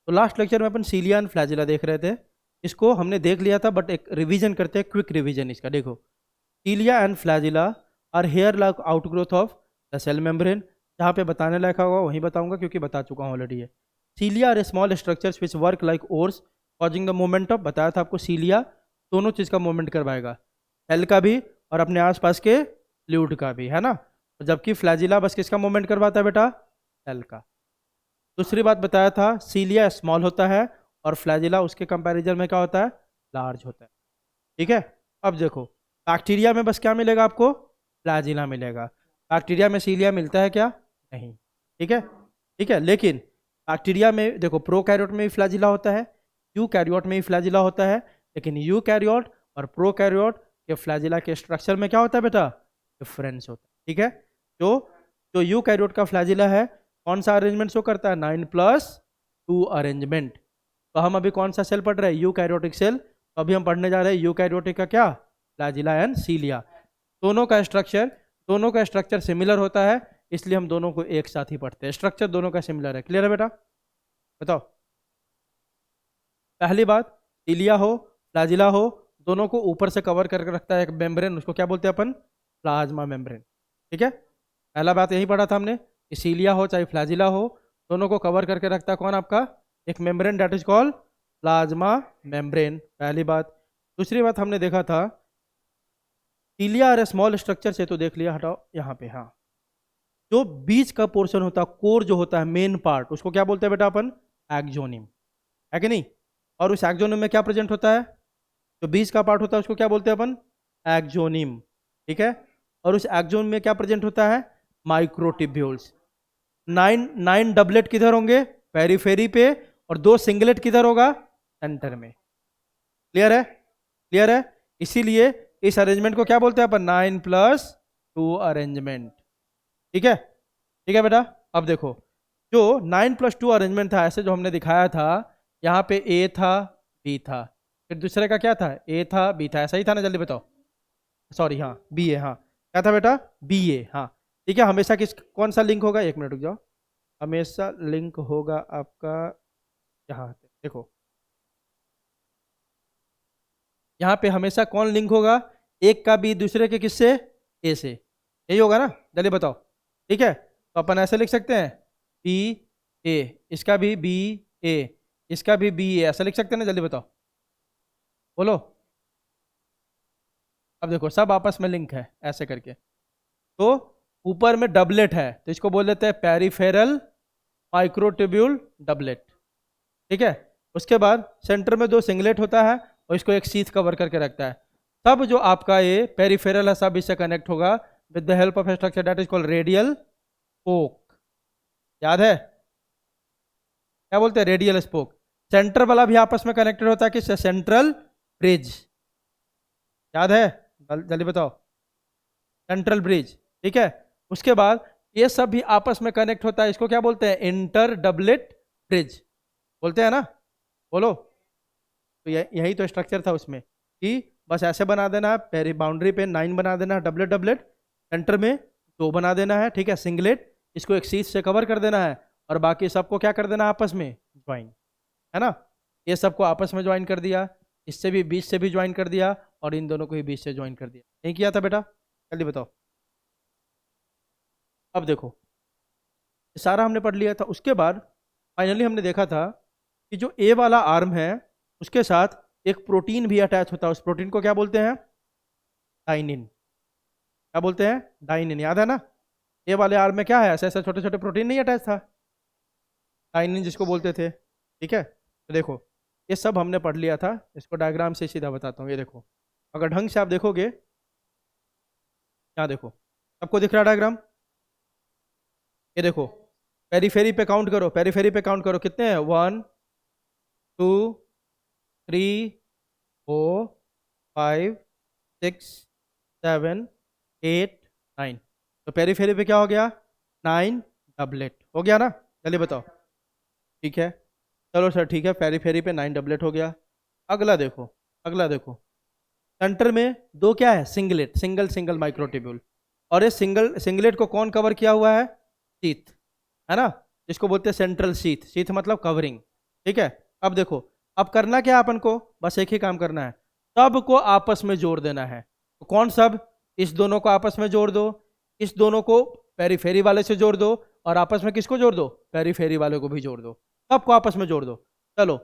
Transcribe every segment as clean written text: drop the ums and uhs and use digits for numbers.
तो last lecture में अपन सीलिया and flagella देख रहे थे। इसको हमने देख लिया था, बट एक रिवीजन करते हैं, क्विक रिवीजन इसका। देखो, cilia and flagella are hair like outgrowth of the cell membrane. जहाँ पे बताने लायक होगा वहीं बताऊंगा, क्योंकि बता चुका हूँ ऑलरेडी है। Cilia are small structures which work like oars causing the movement of, बताया था आपको, सीलिया दोनों चीज़ का मूवमेंट करवाएगा, सेल का भी और अपने आसपास के फ्लूइड का भी, है ना। जबकि फ्लैजिला बस किसका मूवमेंट करवाता है बेटा? सेल का। दूसरी बात बताया था, सीलिया स्मॉल होता है और फ्लैजिला उसके कंपैरिजन में क्या होता है? लार्ज होता है। ठीक है। अब देखो, बैक्टीरिया में बस क्या मिलेगा आपको? फ्लैजिला मिलेगा। बैक्टीरिया में सीलिया मिलता है क्या? नहीं। ठीक है, ठीक है। लेकिन बैक्टीरिया में देखो, प्रोकैरियोट में भी फ्लैजिला होता है, यूकैरियोट में भी फ्लैजिला होता है। लेकिन यूकैरियोट और प्रोकैरियोट के फ्लैजिला के स्ट्रक्चर में क्या होता है बेटा? डिफरेंस होता है। ठीक है। जो जो यूकैरियोट का फ्लैजिला है, कौन सा अरेंजमेंट शो करता है? 9+2 अरेंजमेंट। तो हम अभी कौन सा सेल पढ़ रहे हैं? Eukaryotic cell. तो अभी हम पढ़ने जा रहे हैं यूकैरियोटिक का क्या? Flagella and cilia. दोनों का स्ट्रक्चर सिमिलर होता है, इसलिए हम दोनों को एक साथ ही पढ़ते हैं। स्ट्रक्चर दोनों का सिमिलर है। क्लियर है बेटा? बताओ। पहली बात, सीलिया हो फ्लैजिला हो, दोनों को ऊपर से कवर करके रखता है एक मेम्ब्रेन, उसको क्या बोलते हैं अपन? Plasma membrane. ठीक है। पहला बात यही पढ़ा था हमने कि सीलिया हो चाहे फ्लैजिला हो, दोनों को कवर करके रखता है कौन? आपका एक membrane, that is called plasma membrane. पहली बात। दूसरी बात हमने देखा था, सीलिया और स्मॉल स्ट्रक्चर से तो देख लिया, हटाओ यहाँ पे। हाँ, जो बीच का पोर्शन होता है, कोर जो होता है, मेन पार्ट, उसको क्या बोलते हैं बेटा अपन? एक्सोनिम, है कि नहीं? और उस एक्सोनिम में क्या प्रेजेंट होता है? जो बीच का पार्ट होता है उसको क्या बोलते हैं अपन? एक्सोनिम। ठीक है। और उस एक्सोन में क्या प्रेजेंट होता है? माइक्रोट्यूब्यूल्स। 9 डबलेट किधर होंगे? पेरीफेरी पे। और 2 सिंगलेट किधर होगा? सेंटर में। क्लियर है? क्लियर है? इसीलिए इस अरेंजमेंट को क्या बोलते हैं अपन? 9+2 अरेंजमेंट। ठीक है, ठीक है बेटा। अब देखो, जो 9+2 अरेंजमेंट था, ऐसे जो हमने दिखाया था, यहाँ पे ए था, बी था, फिर दूसरे का क्या था? ए था, बी था, ऐसा ही था ना? जल्दी बताओ। सॉरी, हाँ, बी ए। हाँ, क्या था बेटा? बी ए। हाँ, ठीक है। हमेशा कौन सा लिंक होगा? एक मिनट रुक जाओ। हमेशा लिंक होगा आपका यहाँ पे। देखो, यहाँ पे हमेशा कौन लिंक होगा? एक का बी, दूसरे के किससे? ए से। यही होगा ना? जल्दी बताओ। ठीक है। तो अपन ऐसे लिख सकते हैं, बी ए, इसका भी बी ए, इसका भी बी ए, ऐसा लिख सकते हैं ना? जल्दी बताओ, बोलो। अब देखो, सब आपस में लिंक है ऐसे करके। तो ऊपर में डबलेट है, तो इसको बोल देते हैं पेरिफेरल माइक्रोट्यूब्यूल डबलेट। ठीक है। उसके बाद सेंटर में 2 सिंगलेट होता है और इसको एक सीथ कवर करके रखता है। सब जो आपका ये पेरिफेरल है, सब इससे कनेक्ट होगा with the help of structure that is called radial spoke. याद है? क्या बोलते हैं? Radial spoke. सेंटर वाला भी आपस में कनेक्टेड होता है कि सेंट्रल ब्रिज। याद है? जल्दी बताओ। Central bridge. ठीक है। उसके बाद ये सब भी आपस में कनेक्ट होता है, इसको क्या बोलते हैं? इंटर डबलेट ब्रिज बोलते हैं ना? बोलो। तो यही तो स्ट्रक्चर था उसमें, कि बस ऐसे बना देना है, पहले बाउंड्री पे 9 बना देना है, डबलेट डबलेट, सेंटर में 2 बना देना है। ठीक है, सिंगलेट, इसको एक सीट से कवर कर देना है, और बाकी सबको क्या कर देना है? आपस में ज्वाइन, है ना? ये सबको आपस में ज्वाइन कर दिया, इससे भी बीच से भी ज्वाइन कर दिया, और इन दोनों को ही बीच से ज्वाइन कर दिया। नहीं किया था बेटा? जल्दी बताओ। अब देखो, ये सारा हमने पढ़ लिया था। उसके बाद फाइनली हमने देखा था कि जो ए वाला आर्म है, उसके साथ एक प्रोटीन भी अटैच होता है। उस प्रोटीन को क्या बोलते हैं? डाइनिन। क्या बोलते हैं? डाइनिन। याद है ना? ए वाले आर्म में क्या है? ऐसे ऐसे छोटे छोटे प्रोटीन नहीं अटैच था, डाइनिन जिसको बोलते थे। ठीक है। तो देखो, ये सब हमने पढ़ लिया था। इसको डायग्राम से सीधा बताता हूँ। ये देखो, अगर ढंग से आप देखोगे, यहाँ देखो, सबको दिख रहा है डायग्राम? ये देखो, पेरीफेरी पे काउंट करो, पेरीफेरी पे काउंट करो, कितने हैं? 1 2 3 4 5 6 7 8 9। तो पेरीफेरी पे क्या हो गया? 9 डबलेट हो गया ना? जल्दी बताओ। ठीक है, चलो सर, ठीक है, पेरीफेरी पे 9 डबलेट हो गया। अगला देखो, अगला देखो, सेंटर में 2 क्या है? Singlet, single single microtubule. और ये सिंगलेट को कौन कवर किया हुआ है? शीथ, है ना? जिसको बोलते हैं सेंट्रल शीथ। शीथ मतलब कवरिंग। ठीक है। अब देखो, अब करना क्या है अपन को, बस एक ही काम करना है, सब को आपस में जोड़ देना है। तो कौन सब? इस दोनों को आपस में जोड़ दो, इस दोनों को पेरीफेरी वाले से जोड़ दो, और आपस में किसको जोड़ दो? पेरीफेरी वाले को भी जोड़ दो, सबको आपस में जोड़ दो। चलो,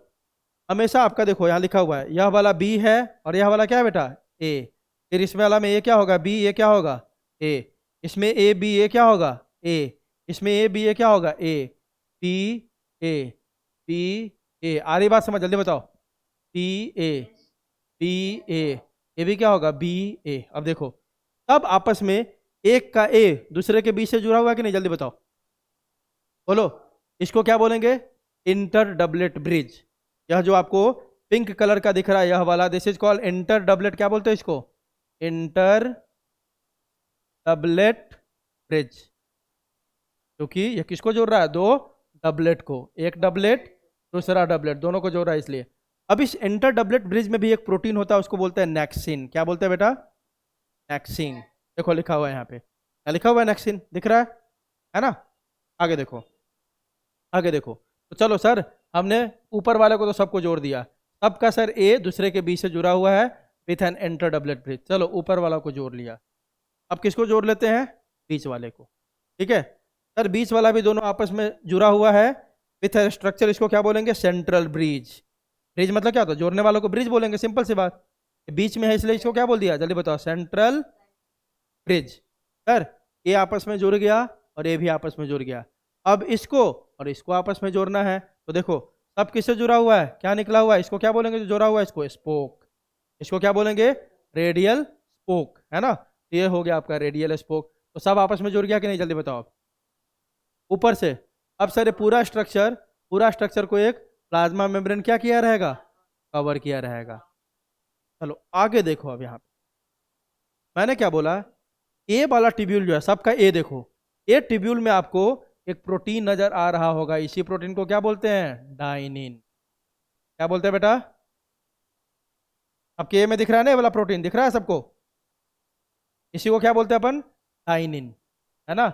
हमेशा आपका देखो यहाँ लिखा हुआ है, यह वाला बी है और यह वाला क्या है बेटा? ए। फिर इसमें वाला में ये क्या होगा? बी। ये क्या होगा? ए। इसमें ए बी ए क्या होगा? ए। इसमें ए बी ए क्या होगा? ए। P A. P A. आ रही बात समझ? जल्दी बताओ। P A. P A. ये भी क्या होगा? बी ए। अब देखो, सब आपस में एक का ए दूसरे के बीच से जुड़ा हुआ है कि नहीं? जल्दी बताओ, बोलो। इसको क्या बोलेंगे? Inter doublet bridge. यह जो आपको पिंक कलर का दिख रहा है, यह वाला, this is called inter doublet. क्या बोलते हैं इसको? Inter doublet bridge. क्योंकि यह किसको जोड़ रहा है? दो डबलेट को, एक डबलेट दूसरा डबलेट, दोनों को जोड़ रहा है इसलिए। अब इस इंटर डबलेट ब्रिज में भी एक प्रोटीन होता है, उसको बोलते हैं नेक्सिन। क्या बोलते हैं बेटा? नेक्सिन। देखो लिखा हुआ है यहाँ पे, क्या लिखा हुआ है? नेक्सिन दिख रहा है ना? आगे देखो, आगे देखो। तो चलो सर, हमने ऊपर वाले को तो सबको जोड़ दिया, सबका सर ए दूसरे के बीच से जुड़ा हुआ है with an inter doublet bridge. चलो ऊपर वाला को जोड़ लिया, अब किसको जोड़ लेते हैं? बीच वाले को। ठीक है सर, बीच वाला भी दोनों आपस में जुड़ा हुआ है विथ स्ट्रक्चर, इसको क्या बोलेंगे? Central bridge. ब्रिज मतलब क्या होता है? जोड़ने वालों को ब्रिज बोलेंगे, सिंपल सी बात। बीच में है इसलिए इसको क्या बोल दिया? जल्दी बताओ। Central bridge. सर, ये आपस में जुड़ गया और ये भी आपस में जुड़ गया। अब इसको और इसको आपस में जोड़ना है, तो देखो सब किससे जुड़ा हुआ है? क्या निकला हुआ है? इसको क्या बोलेंगे जो जोड़ा हुआ है? इसको स्पोक। इसको क्या बोलेंगे? रेडियल स्पोक, है ना? ये हो गया आपका रेडियल स्पोक। तो सब आपस में जुड़ गया कि नहीं? जल्दी बताओ आप। ऊपर से अब सर ये पूरा स्ट्रक्चर को एक प्लाज्मा मेम्ब्रेन क्या किया रहेगा? कवर किया रहेगा। चलो आगे देखो, अब यहाँ पे मैंने क्या बोला? ए वाला टिब्यूल जो है सबका, ए देखो, ए टिब्यूल में आपको एक प्रोटीन नजर आ रहा होगा, इसी प्रोटीन को क्या बोलते हैं? डाइनिन। क्या बोलते हैं बेटा? आपके ए में दिख रहा है ना ये वाला प्रोटीन? दिख रहा है सबको? इसी को क्या बोलते हैं अपन? डाइनिन, है ना?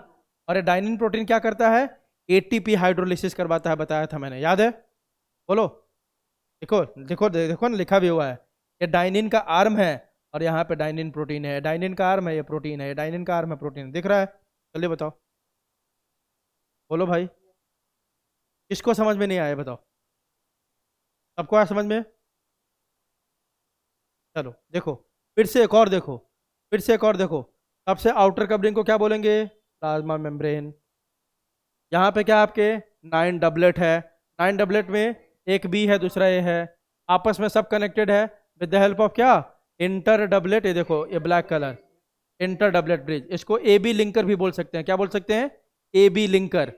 और ये डाइनिन प्रोटीन क्या करता है? एटीपी हाइड्रोलिसिस करवाता है, बताया था मैंने, याद है? बोलो। देखो देखो देखो ना, लिखा भी हुआ है, ये डाइनिन का आर्म है और यहाँ पे डाइनिन प्रोटीन है, डाइनिन का आर्म है, ये प्रोटीन है, ये डाइनिन का आर्म है, प्रोटीन दिख रहा है? चलिए बताओ, बोलो भाई, किसको समझ में नहीं आया बताओ? सबको आया समझ में? चलो देखो, फिर से एक और देखो, फिर से एक और देखो। सबसे आउटर कवरिंग को क्या बोलेंगे? Plasma membrane. यहाँ पे क्या आपके 9 डबलेट है, 9 डबलेट में एक बी है दूसरा ए है, आपस में सब कनेक्टेड है विद द हेल्प ऑफ क्या? Inter doublet. ये देखो ये black colour, inter doublet bridge. इसको ए बी लिंकर भी बोल सकते हैं। क्या बोल सकते हैं? A B linker.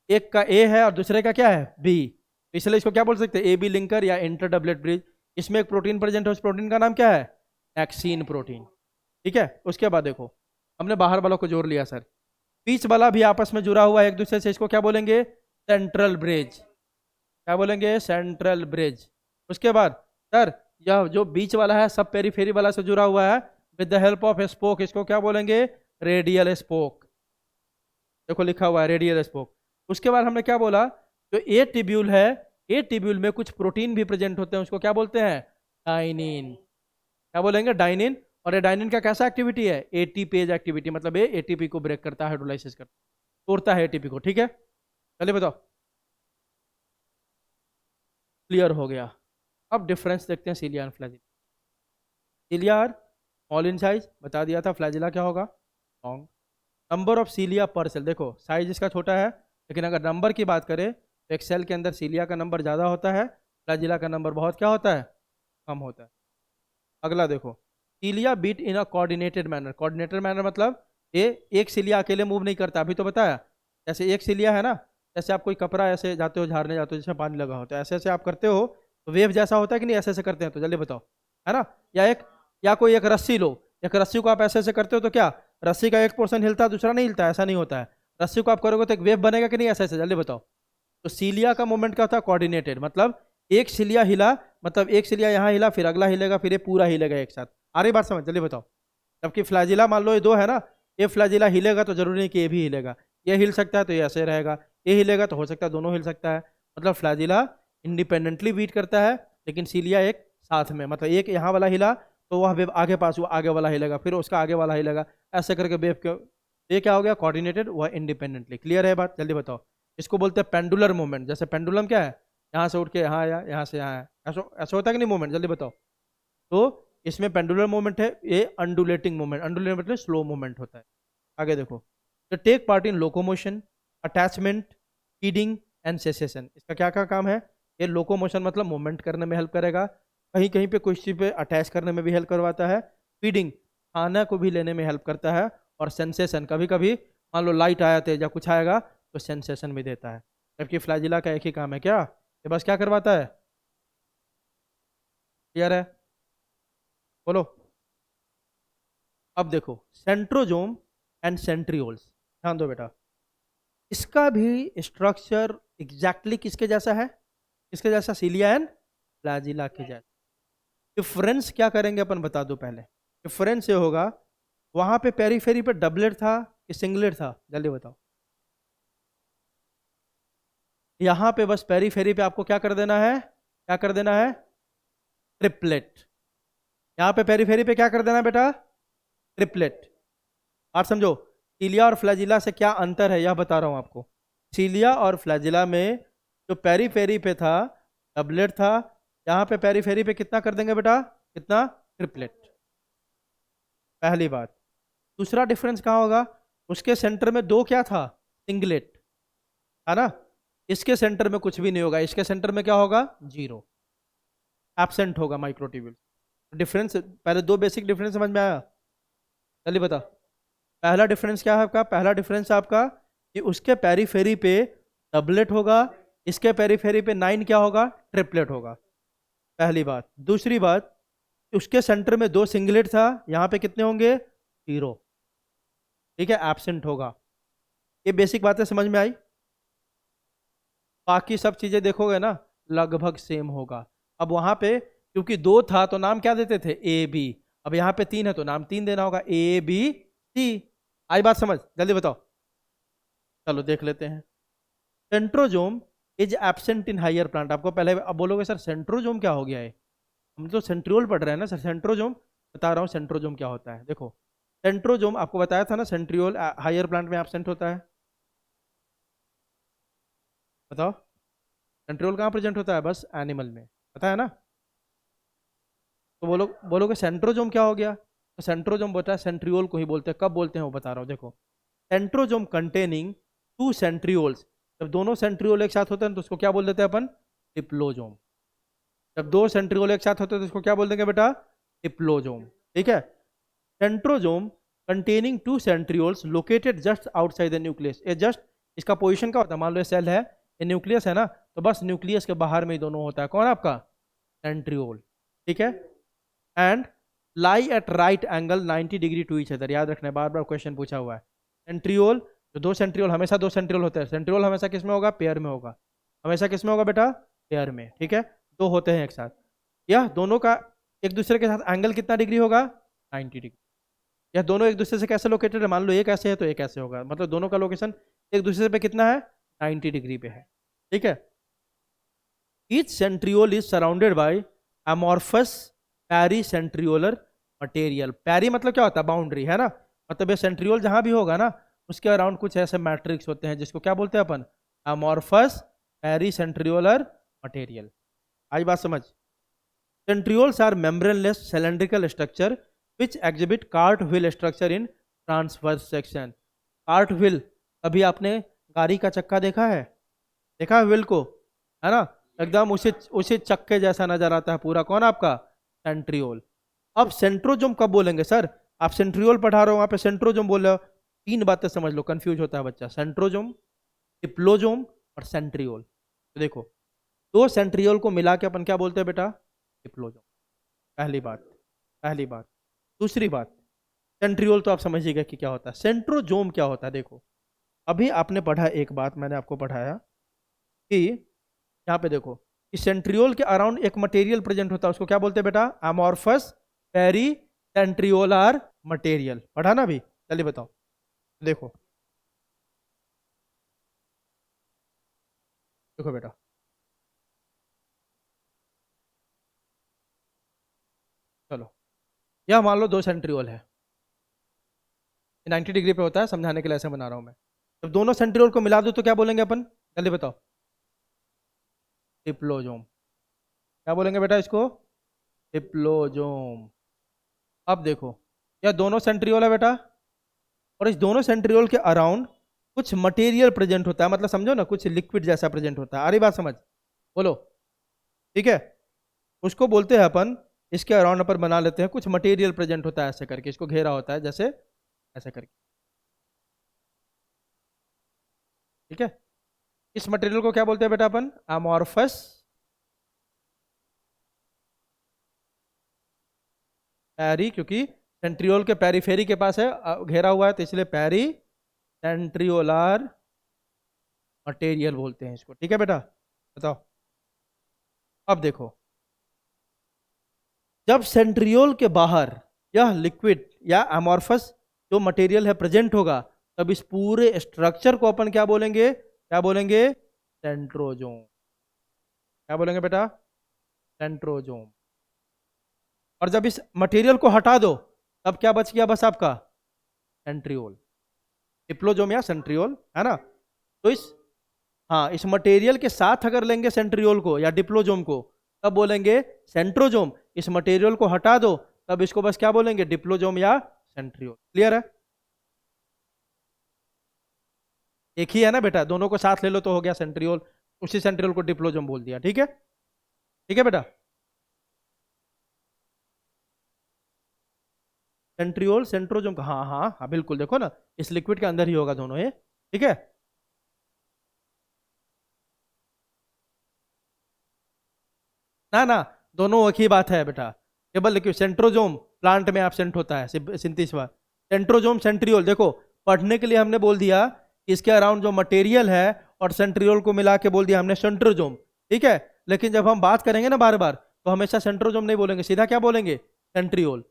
एक का ए है और दूसरे का क्या है? बी, इसलिए इसको क्या बोल सकते हैं? ए बी लिंकर या इंटर डबलेट ब्रिज। इसमें एक प्रोटीन प्रेजेंट है, उस प्रोटीन का नाम क्या है? एक्सिन प्रोटीन। ठीक है, उसके बाद देखो, हमने बाहर वालों को जोड़ लिया सर, बीच वाला भी आपस में जुड़ा हुआ है एक दूसरे से, इसको क्या बोलेंगे? Central bridge. क्या बोलेंगे? Central bridge. उसके बाद सर, यह जो बीच वाला है सब पेरीफेरी वाला से जुड़ा हुआ है with the help of spoke, इसको क्या बोलेंगे? Radial spoke. देखो लिखा हुआ है रेडियल स्पोक। उसके बाद हमने क्या बोला? जो ए टिब्यूल है, ए टिब्यूल में कुछ प्रोटीन भी प्रेजेंट होते हैं, उसको क्या बोलते हैं? डाइनिन। क्या बोलेंगे? डाइनिन। और ये डाइनिन का कैसा एक्टिविटी है? एटीपेज एक्टिविटी, मतलब ये एटीपी को ब्रेक करता है, हाइड्रोलाइसिस करता है, तोड़ता है एटीपी को। ठीक है, चलिए बताओ, क्लियर हो गया? अब डिफरेंस देखते हैं सीलिया और फ्लैजिला। सीलिया स्मॉल इन साइज, बता दिया था। फ्लैजिला क्या होगा? लॉन्ग। नंबर ऑफ सीलिया पर सेल, देखो साइज इसका छोटा है, लेकिन अगर नंबर की बात करें तो एक सेल के अंदर सीलिया का नंबर ज़्यादा होता है, फ्लैजिला का नंबर बहुत क्या होता है? कम होता है। अगला देखो, cilia beat in a coordinated manner. Coordinated manner मतलब ये एक सीलिया अकेले मूव नहीं करता, अभी तो बताया। जैसे एक सीलिया है ना, जैसे आप कोई कपड़ा ऐसे जाते हो झाड़ने जाते हो, जैसे पानी लगा होता है, ऐसे ऐसे आप करते हो तो वेव जैसा होता है कि नहीं? ऐसे ऐसे करते हैं, तो जल्दी बताओ, है ना? या कोई एक रस्सी लो, एक रस्सी को आप ऐसे ऐसे करते हो तो क्या रस्सी का एक पोर्शन हिलता है दूसरा नहीं हिलता? ऐसा नहीं होता है। रस्सी को आप करोगे तो एक वेव बनेगा कि नहीं? ऐसे ऐसे, जल्दी बताओ। तो सीलिया का मूवमेंट क्या होता है? कोऑर्डिनेटेड, मतलब एक सिलिया हिला, मतलब एक सिलिया यहाँ हिला, फिर अगला हिलेगा, फिर ये पूरा हिलेगा एक साथ। आ रही बात समझ? जल्दी बताओ। जबकि फ्लैजिला मान लो ये दो है ना, ये फ्लैजिला हिलेगा तो जरूरी नहीं कि ये भी हिलेगा, ये हिल सकता है तो ये ऐसे रहेगा, ये हिलेगा तो हो सकता है दोनों हिल सकता है। मतलब फ्लैजिला इंडिपेंडेंटली बीट करता है, लेकिन सीलिया एक साथ में, मतलब एक यहाँ वाला हिला तो वह वेव आगे पास हुआ, आगे वाला हिलेगा, फिर उसका आगे वाला हिलेगा, ऐसे करके वेव के ये क्या हो गया, कोऑर्डिनेटेड, वह इंडिपेंडेंटली। क्लियर है बात, जल्दी बताओ। इसको बोलते हैं पेंडुलर मूवमेंट। जैसे पेंडुलम क्या है, यहाँ से उठ के यहाँ आया, यहाँ से यहाँ आया, ऐसा ऐसा होता है कि नहीं मूवमेंट, जल्दी बताओ। तो इसमें पेंडुलर मूवमेंट है, ये अंडुलेटिंग मूवमेंट, अंडुलेटिंग मतलब स्लो मूवमेंट होता है। आगे देखो, तो take part in locomotion, attachment, feeding and cessation. इसका क्या क्या काम है, ये लोकोमोशन मतलब मूवमेंट करने में हेल्प करेगा, कहीं कहीं पे कुछ चीज़ पे अटैच करने में भी हेल्प करवाता है, फीडिंग खाना को भी लेने में हेल्प करता है, और सेंसेशन कभी कभी मान लो लाइट आया तेज या कुछ आएगा तो सेंसेशन भी देता है। जबकि फ्लैजिला का एक ही काम है, क्या ये बस क्या करवाता है। क्लियर है, बोलो। अब देखो सेंट्रोजोम एंड सेंट्रियोल्स, ध्यान दो बेटा, इसका भी स्ट्रक्चर एग्जैक्टली किसके जैसा है, किसके जैसा, सीलिया एंड फ्लैजिला के जैसा। डिफरेंस क्या करेंगे अपन, बता दो पहले। डिफरेंस ये होगा, वहां पे पेरीफेरी पे डबलेट था कि सिंगलेट था, जल्दी बताओ। यहां पे बस पेरीफेरी पे आपको क्या कर देना है, क्या कर देना है, ट्रिपलेट। यहां पे पेरीफेरी पे क्या कर देना है बेटा, ट्रिपलेट। बात समझो, सीलिया और फ्लैजिला से क्या अंतर है यह बता रहा हूं आपको। सीलिया और फ्लैजिला में जो पेरीफेरी पे था डबलेट था, यहाँ पे पेरीफेरी पे कितना कर देंगे बेटा, कितना, ट्रिपलेट। पहली बात। दूसरा डिफरेंस कहाँ होगा, उसके सेंटर में दो क्या था, सिंगलेट, है ना। इसके सेंटर में कुछ भी नहीं होगा, इसके सेंटर में क्या होगा, जीरो, एब्सेंट होगा माइक्रोट्यूब्यूल। डिफरेंस पहले दो बेसिक डिफरेंस समझ में आया, चलिए बता। पहला डिफरेंस क्या है आपका, पहला डिफरेंस आपका कि उसके पेरीफेरी पे डबलेट होगा, इसके पेरीफेरी पे 9 क्या होगा, ट्रिपलेट होगा, पहली बात। दूसरी बात, उसके सेंटर में दो सिंगलेट था, यहाँ पे कितने होंगे, जीरो, ठीक है, एब्सेंट होगा। ये बेसिक बातें समझ में आई। बाकी सब चीजें देखोगे ना लगभग सेम होगा। अब वहां पे क्योंकि दो था तो नाम क्या देते थे, ए बी, अब यहाँ पे तीन है तो नाम तीन देना होगा, ए बी सी। आई बात समझ, जल्दी बताओ। चलो देख लेते हैं। Centrosome is absent in higher plant. आपको पहले अब बोलोगे सर सेंट्रोजोम क्या हो गया है, हम तो सेंट्रियोल पढ़ रहे हैं ना सर, सेंट्रोजोम बता रहा हूँ सेंट्रोजोम क्या होता है। देखो सेंट्रोजोम आपको बताया था ना, सेंट्रियोल हायर प्लांट में एब्सेंट होता है, बताओ। सेंट्रियोल कहाँ प्रेजेंट होता है, बस एनिमल में, पता है ना। तो बोलोगे सेंट्रोजोम क्या हो गया, तो सेंट्रोजोम बोलता है सेंट्रियोल को ही बोलते हैं, कब बोलते हैं वो बता रहा हूँ। देखो सेंट्रोजोम कंटेनिंग टू सेंट्रियोल्स, जब दोनों सेंट्रियोल एक साथ होते हैं तो उसको क्या बोल देते हैं अपन, डिप्लोजोम। जब दो सेंट्रियोल एक साथ होते हैं तो उसको क्या बोल देंगे बेटा, डिप्लोजोम, ठीक है। Centrosome containing two centrioles located just outside the nucleus. ये जस्ट इसका पोजीशन क्या होता है, मान लो ये सेल है, ये न्यूक्लियस है ना, तो बस न्यूक्लियस के बाहर में ही दोनों होता है, कौन आपका, सेंट्रियोल, ठीक है। And lie at right angle 90 degree to each other. याद रखना है, बार बार क्वेश्चन पूछा हुआ है। सेंट्रियोल, जो दो सेंट्रियोल, हमेशा दो सेंट्रियोल होते हैं, सेंट्रियोल हमेशा किस में होगा, पेयर में होगा, हमेशा किस में होगा बेटा, पेयर में, ठीक है। दो होते हैं एक साथ, यह दोनों का एक दूसरे के साथ एंगल कितना डिग्री होगा, 90 डिग्री। यह दोनों एक दूसरे से कैसे लोकेटेड है, मान लो एक ऐसे है तो एक ऐसे होगा, मतलब दोनों का लोकेशन एक दूसरे पे कितना है, 90 डिग्री पे है, ठीक है। Each centriole is surrounded by amorphous pericentriolar material. Peri मतलब क्या होता है, बाउंड्री, है ना, मतलब ये सेंट्रियोल जहां भी होगा ना उसके अराउंड कुछ ऐसे मैट्रिक्स होते हैं जिसको क्या बोलते हैं अपन, अमॉर्फस पेरीसेंट्रियोलर मटेरियल। आज बात समझ। Centrioles are membraneless cylindrical structure which exhibit cart wheel structure in transverse section। Cart wheel, अभी आपने गाड़ी का चक्का देखा है, देखा है व्हील को, है ना, एकदम उसी उसी चक्के जैसा नजर आता है पूरा, कौन आपका, सेंट्रियोल। अब सेंट्रोजोम कब बोलेंगे सर, आप सेंट्रियोल पढ़ा रहे हो वहां पे सेंट्रोजोम बोल रहे हो, तीन बातें समझ लो, कंफ्यूज होता है बच्चा, सेंट्रोजोम, डिप्लोजोम और सेंट्रियोल। तो देखो दो सेंट्रियोल को मिला के अपन क्या बोलते हैं बेटा, डिप्लोजोम, पहली बात, पहली बात। दूसरी बात, सेंट्रियोल तो आप समझिएगा कि क्या होता है, सेंट्रोजोम क्या होता है। देखो अभी आपने पढ़ा, एक बात मैंने आपको पढ़ाया कि यहाँ पे देखो कि सेंट्रियोल के अराउंड एक मटेरियल प्रेजेंट होता है, उसको क्या बोलते हैं बेटा, अमॉर्फस पेरी सेंट्रियोलर मटेरियल, पढ़ा ना अभी, चलिए बताओ। देखो देखो बेटा, चलो, यह मान लो दो सेंट्रियोल है, 90 डिग्री पे होता है, समझाने के लिए ऐसे बना रहा हूँ मैं। जब दोनों सेंट्रियोल को मिला दो तो क्या बोलेंगे अपन, जल्दी बताओ। डिप्लोजोम। क्या बोलेंगे बेटा इसको, डिप्लोजोम। अब देखो, यह दोनों सेंट्रियोल है बेटा, और इस दोनों सेंट्रियोल के अराउंड कुछ मटेरियल प्रेजेंट होता है, मतलब समझो ना, कुछ लिक्विड जैसा प्रेजेंट होता है। आ रही बात समझ, बोलो। ठीक है, उसको बोलते हैं अपन, इसके अराउंड अपन बना लेते हैं कुछ मटेरियल प्रेजेंट होता है ऐसे करके, इसको घेरा होता है जैसे ऐसे करके। ठीक है, इस मटेरियल को क्या बोलते हैं बेटा अपन, अमॉर्फस पैरी, क्योंकि सेंट्रियोल के पेरिफेरी के पास है घेरा हुआ है, तो इसलिए पैरी सेंट्रियोलार मटेरियल बोलते हैं इसको। ठीक है बेटा, बताओ। अब देखो, जब सेंट्रियोल के बाहर यह लिक्विड या अमॉर्फस जो मटेरियल है प्रेजेंट होगा, तब इस पूरे स्ट्रक्चर को अपन क्या बोलेंगे, क्या बोलेंगे, सेंट्रोजोम। क्या बोलेंगे बेटा, सेंट्रोजोम। और जब इस मटेरियल को हटा दो, तब क्या बच गया बस आपका, सेंट्रियोल। डिप्लोजोम या सेंट्रियोल, है ना। तो इस, हाँ, इस मटेरियल के साथ अगर लेंगे सेंट्रियोल को या डिप्लोजोम को, तब बोलेंगे सेंट्रोजोम। इस मटेरियल को हटा दो, तब इसको बस क्या बोलेंगे, डिप्लोजोम या सेंट्रियोल। क्लियर है, एक ही है ना बेटा, दोनों को साथ ले लो तो हो गया सेंट्रियोल, उसी सेंट्रियोल को डिप्लोजोम बोल दिया। ठीक है, ठीक है बेटा। सेंट्रियोल सेंट्रोजोम का, हाँ हाँ हाँ बिल्कुल, देखो ना, इस लिक्विड के अंदर ही होगा दोनों ये। ठीक है, ना ना, दोनों एक ही बात है बेटा। केवल लिक्विड सेंट्रोजोम प्लांट में एब्सेंट होता है सिंथेसिस बार। सेंट्रोजोम सेंट्रियोल देखो, पढ़ने के लिए हमने बोल दिया कि इसके अराउंड जो मटेरियल है, और सेंट्रियोल को मिला के बोल दिया हमने सेंट्रोजोम। ठीक है, लेकिन जब हम बात करेंगे ना बार बार, तो हमेशा सेंट्रोजोम नहीं बोलेंगे, सीधा क्या बोलेंगे, सेंट्रियोल।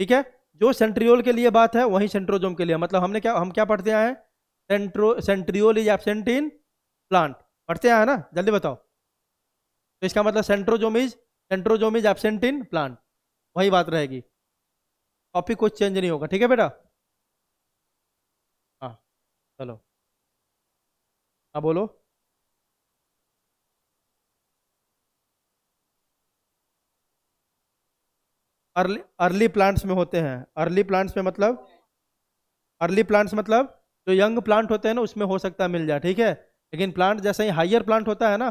ठीक है, जो सेंट्रियोल के लिए बात है वही सेंट्रोजोम के लिए, मतलब हमने क्या, हम क्या पढ़ते आए हैं, centriole is absent in plant, पढ़ते आए हैं ना, जल्दी बताओ। तो इसका मतलब centrosome is absent in plant, वही बात रहेगी, टॉपिक कुछ चेंज नहीं होगा। ठीक है बेटा, हाँ, चलो, हाँ बोलो। अर्ली अर्ली प्लांट्स में होते हैं, अर्ली प्लांट्स में मतलब, अर्ली प्लांट्स मतलब जो यंग प्लांट होते हैं ना, उसमें हो सकता है मिल जाए। ठीक है, लेकिन प्लांट जैसे ही हायर प्लांट होता है ना,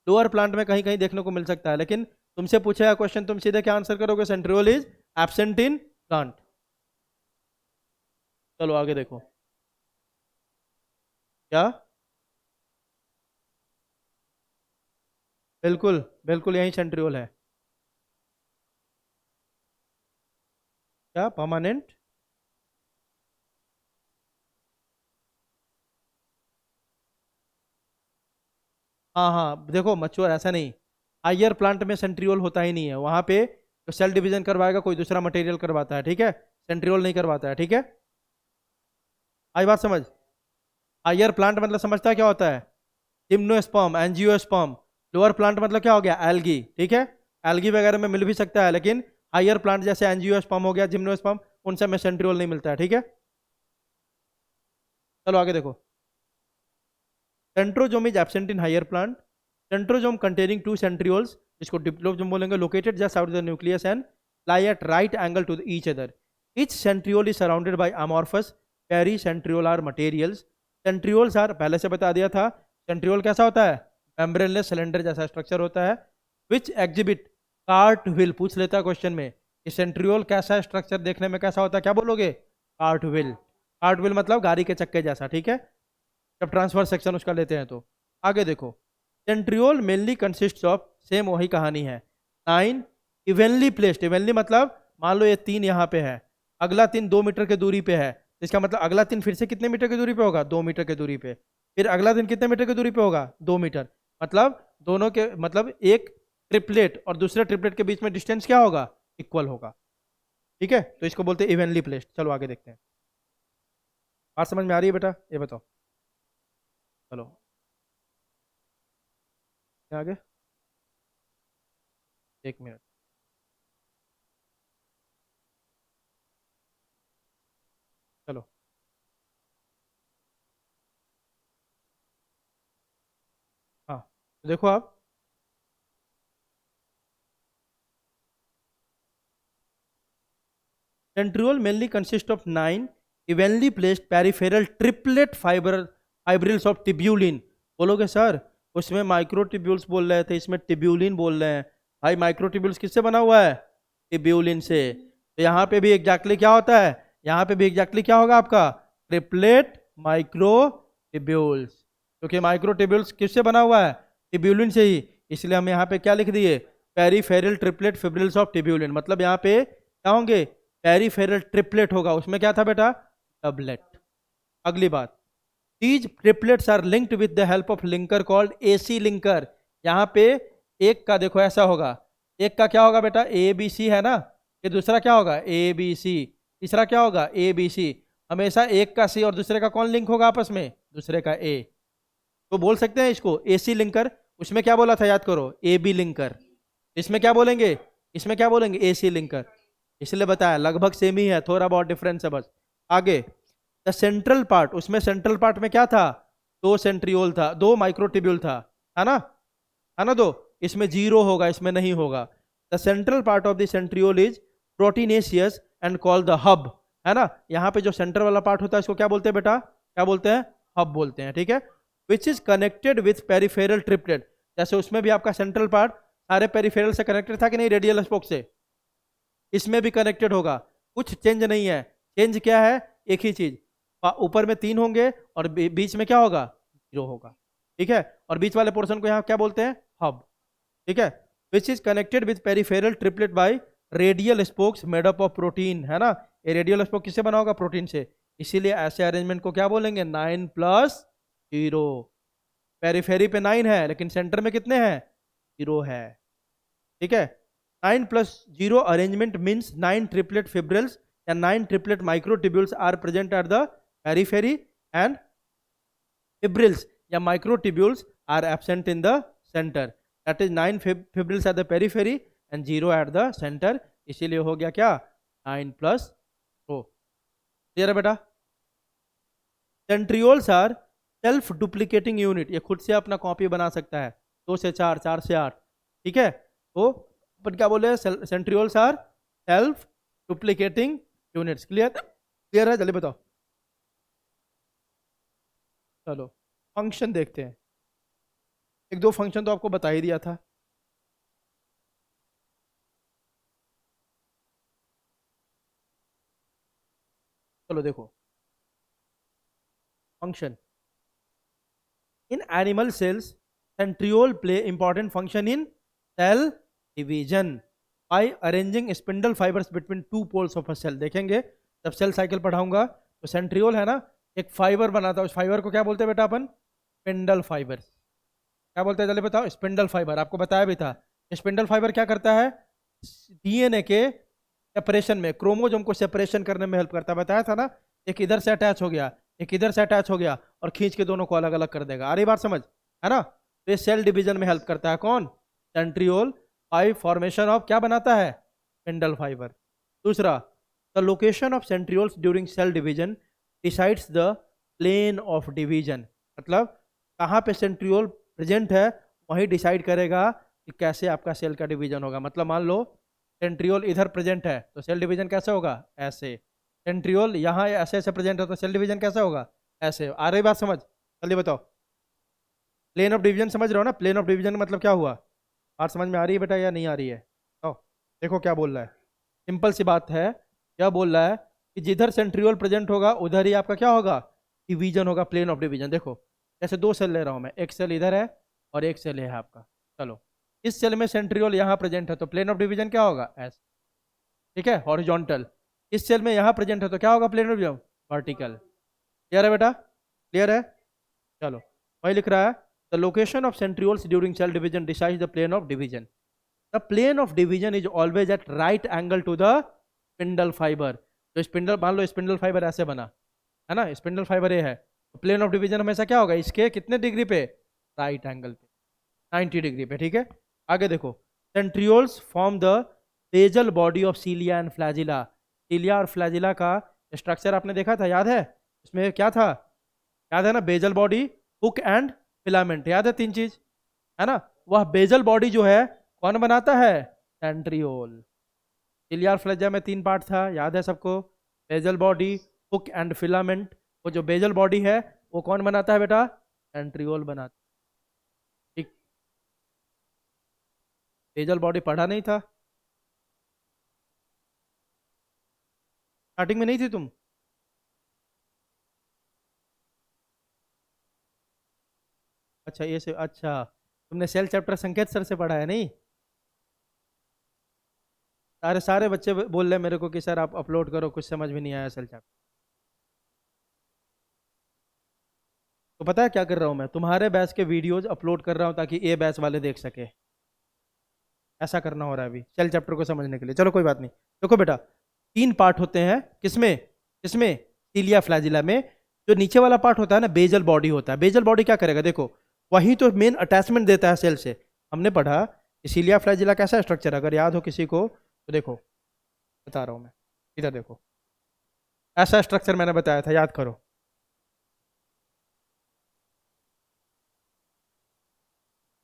लोअर प्लांट में कहीं कहीं देखने को मिल सकता है, लेकिन तुमसे पूछेगा क्वेश्चन, तुम सीधे क्या आंसर करोगे, centriole is absent in plant. चलो आगे देखो, क्या, बिल्कुल बिल्कुल यही सेंट्रियोल है। क्या परमानेंट, हाँ हाँ देखो, मच्योर ऐसा नहीं, हायर प्लांट में सेंट्रियोल होता ही नहीं है, वहां पे जो सेल डिवीजन करवाएगा कोई दूसरा मटेरियल करवाता है। ठीक है, सेंट्रियोल नहीं करवाता है। ठीक है, आई बात समझ। हायर प्लांट मतलब समझता है क्या होता है, जिम्नोस्पर्म एंजियोस्पर्म। लोअर प्लांट मतलब क्या हो गया, एल्गी। ठीक है, एल्गी वगैरह में मिल भी सकता है, लेकिन हायर प्लांट जैसे एंजियोस्पर्म हो गया, जिम्नोस्पर्म, उनसे में सेंट्रियोल नहीं मिलता है। ठीक है, चलो आगे देखो, centrosome is absent in higher plant. Centrosome containing two centrioles, इसको डिप्लोजोम बोलेंगे, located just out the nucleus and lie at right angle to each other. Each centriole is surrounded by amorphous pericentriolar materials. Centrioles are, पहले से बता दिया था, centriole कैसा होता है, मेम्ब्रेनलेस सिलेंडर जैसा स्ट्रक्चर होता है, विच एग्जिबिट कार्ट व्हील, पूछ लेता है क्वेश्चन में कि सेंट्रियोल कैसा स्ट्रक्चर देखने में कैसा होता है, क्या बोलोगे, कार्ट व्हील। कार्ट व्हील मतलब गाड़ी के चक्के जैसा। ठीक है, जब ट्रांसफर सेक्शन उसका लेते हैं तो। आगे देखो, centriole mainly consist of, same वही कहानी है, 9 इवनली प्लेस्ड, इवनली मतलब मान लो ये तीन यहाँ पे है, अगला तीन 2 मीटर की दूरी पे है, तो इसका मतलब अगला तीन फिर से कितने मीटर की दूरी पे होगा, 2 मीटर की दूरी पे, फिर अगला दिन कितने मीटर की दूरी पे होगा, 2 मीटर, मतलब दोनों के मतलब एक ट्रिपलेट और दूसरे ट्रिपलेट के बीच में डिस्टेंस क्या होगा, इक्वल होगा। ठीक है, तो इसको बोलते हैं इवनली प्लेस्ड। चलो आगे देखते हैं, बात समझ में आ रही है बेटा, ये बताओ। चलो आगे, 1 मिनट। चलो हाँ, तो देखो आप, centriole mainly consists of 9 evenly placed peripheral triplet fibrils of tubulin. बोलोगे सर उसमें माइक्रोट्यूब्यूल्स बोल रहे थे, इसमें टिब्यूलिन बोल रहे हैं। भाई माइक्रोट्यूब्यूल्स किससे बना हुआ है? टिब्यूलिन से। तो यहाँ पे भी एग्जैक्टली क्या होता है? यहाँ पे भी एग्जैक्टली क्या होगा आपका? ट्रिपलेट माइक्रोट्यूब्यूल्स, क्योंकि माइक्रोट्यूब्यूल्स किससे बना हुआ है? टिब्यूलिन से ही। इसलिए हम यहाँ पे क्या लिख दिए? Peripheral triplet fibrils of टिब्यूलिन। मतलब यहाँ पे क्या होंगे? पेरिफेरल ट्रिपलेट होगा। उसमें क्या था बेटा? डबलेट। अगली बात, these triplets are linked with the help of linker called AC linker। यहाँ पे एक का देखो ऐसा होगा, एक का क्या होगा बेटा? ए बी सी है ना, ये दूसरा क्या होगा? ए बी सी, तीसरा क्या होगा? A B C. हमेशा एक का सी और दूसरे का कौन लिंक होगा आपस में? दूसरे का ए। तो बोल सकते हैं इसको एसी लिंकर। उसमें क्या बोला था याद करो? A B linker. इसमें क्या बोलेंगे? इसमें क्या बोलेंगे? AC linker. इसलिए बताया लगभग सेम ही है, थोड़ा बहुत डिफरेंस है बस। आगे, द सेंट्रल पार्ट, उसमें सेंट्रल पार्ट में क्या था? दो सेंट्रियोल था, दो माइक्रोट्यूब्यूल था, है ना? है ना? दो। इसमें जीरो होगा, इसमें नहीं होगा। The central part of the centriole is proteinaceous and called the hub. है ना? यहाँ पे जो सेंटर वाला पार्ट होता है इसको क्या बोलते हैं बेटा? क्या बोलते हैं? हब बोलते हैं। ठीक है, which is connected with peripheral triplet. जैसे उसमें भी आपका सेंट्रल पार्ट सारे पेरिफेरल से कनेक्टेड था कि नहीं? रेडियल स्पोक से। इसमें भी कनेक्टेड होगा, कुछ चेंज नहीं है। चेंज क्या है? एक ही चीज, ऊपर में 3 होंगे और बीच में क्या होगा? 0 होगा। ठीक है, और बीच वाले पोर्शन को यहाँ क्या बोलते हैं? हब। ठीक है, which is connected with peripheral triplet bye radial spokes made up of protein. है ना? ये रेडियल स्पोक किससे बना होगा? प्रोटीन से। इसीलिए ऐसे अरेंजमेंट को क्या बोलेंगे? 9+0। पेरिफेरी पे 9 है लेकिन सेंटर में कितने हैं? 0 है। ठीक है, 9+0 अरेंजमेंट मीन्स 9 ट्रिपलेट फिब्रिल्स या 9 triplet microtubules are present at the periphery and fibrils या microtubules are absent in the center। that is 9 fibrils at the periphery and 0 at the center। इसीलिए हो गया क्या? 9+0। क्लियर है बेटा? Centrioles are self duplicating unit. ये खुद से अपना कॉपी बना सकता है, 2 से 4, 4 से 8। ठीक है, तो अपन क्या बोले? Centrioles are self duplicating units. Clear? Clear है? जल्दी बताओ। चलो फंक्शन देखते हैं। एक दो फंक्शन तो आपको बता ही दिया था। चलो देखो function. In animal cells centriole play important function in cell division by arranging spindle fibres between two poles of a cell. देखेंगे जब सेल साइकिल पढ़ाऊंगा तो सेंट्रियोल है ना, एक फाइबर बनाता है। उस फाइबर को क्या बोलते हैं बेटा अपन? Spindle fibre. क्या बोलते हैं जल्दी बताओ? Spindle fibre. आपको बताया भी था स्पिंडल फाइबर क्या करता है? डीएनए के सेपरेशन में, क्रोमोजोम को सेपरेशन करने में हेल्प करता है। बताया था ना, एक इधर से अटैच हो गया, एक इधर से अटैच हो गया और खींच के दोनों को अलग अलग कर देगा। आ रही बात समझ? है ना? तो ये सेल डिवीजन में हेल्प करता है। कौन? सेंट्रियोल। बाय फॉर्मेशन ऑफ क्या बनाता है? Spindle fibre. दूसरा, the location of centrioles during cell division decides the plane of division. मतलब कहाँ पे सेंट्रियोल प्रेजेंट है वही डिसाइड करेगा कि कैसे आपका सेल का डिवीजन होगा। मतलब मान लो सेंट्रियोल इधर प्रेजेंट है तो सेल डिवीजन कैसे होगा? ऐसे। सेंट्रियोल यहाँ ऐसे ऐसे प्रेजेंट है तो सेल डिवीजन कैसा होगा? ऐसे। आ रही बात समझ? जल्दी बताओ। प्लेन ऑफ डिवीजन समझ रहे हो ना? प्लेन ऑफ डिवीजन मतलब क्या हुआ? बात समझ में आ रही है बेटा या नहीं आ रही है? तो देखो क्या बोल रहा है, सिंपल सी बात है। क्या बोल रहा है कि जिधर सेंट्रियोल प्रेजेंट होगा उधर ही आपका क्या होगा? डिवीजन होगा, प्लेन ऑफ डिवीजन। देखो जैसे 2 सेल ले रहा हूँ मैं, एक सेल इधर है और एक सेल है आपका। चलो इस सेल में सेंट्रियोल यहाँ प्रेजेंट है तो प्लेन ऑफ डिवीजन क्या होगा? ऐसे। ठीक है, हॉरिजॉन्टल। इस सेल में यहाँ प्रेजेंट है तो क्या होगा? Plane of division vertical. Clear है बेटा? क्लियर है? चलो वही लिख रहा है, the location of centrioles during cell division decides the plane of division. The plane of division is always at right angle to the spindle fibre. तो spindle, मान लो स्पिंडल फाइबर ऐसे बना है ना, स्पिंडल फाइबर ये है, तो प्लेन ऑफ डिवीजन हमेशा क्या होगा? इसके कितने डिग्री पे? राइट एंगल पे, 90 डिग्री पे। ठीक है, आगे देखो, centrioles form the basal body of cilia and flagella. Cilia और फ्लैजिला का स्ट्रक्चर आपने देखा था, याद है? इसमें क्या था, याद है ना? Bezel body, hook and filament, याद है? 3 चीज, है ना? वह बेजल बॉडी जो है कौन बनाता है? सेंट्रियोल। इलियार फ्लेजा में 3 पार्ट था, याद है सबको? Bezel body, hook and filament. वो जो बेजल बॉडी है वो कौन बनाता है बेटा? सेंट्रियोल बनाता है। ठीक, बेजल बॉडी पढ़ा नहीं था स्टार्टिंग में? नहीं थी तुम? अच्छा, ये से अच्छा, तुमने सेल चैप्टर संकेत सर से पढ़ा है नहीं? सारे सारे बच्चे बोल रहे हैं मेरे को कि सर आप अपलोड करो, कुछ समझ में नहीं आया सेल चैप्टर। तो पता है क्या कर रहा हूँ मैं? तुम्हारे बैच के वीडियोज अपलोड कर रहा हूँ ताकि ए बैच वाले देख सके। ऐसा करना हो रहा है अभी सेल चैप्टर को समझने के लिए। चलो कोई बात नहीं। देखो बेटा, 3 पार्ट होते हैं किसमें? किसमें? सीलिया फ्लैजिला में। जो नीचे वाला पार्ट होता है ना, बेजल बॉडी होता है। बेजल बॉडी क्या करेगा? देखो, वही तो मेन अटैचमेंट देता है सेल से। हमने पढ़ा कि सीलिया फ्लैजिला कैसा स्ट्रक्चर, अगर याद हो किसी को तो देखो, बता रहा हूँ मैं। इधर देखो, ऐसा स्ट्रक्चर मैंने बताया था, याद करो।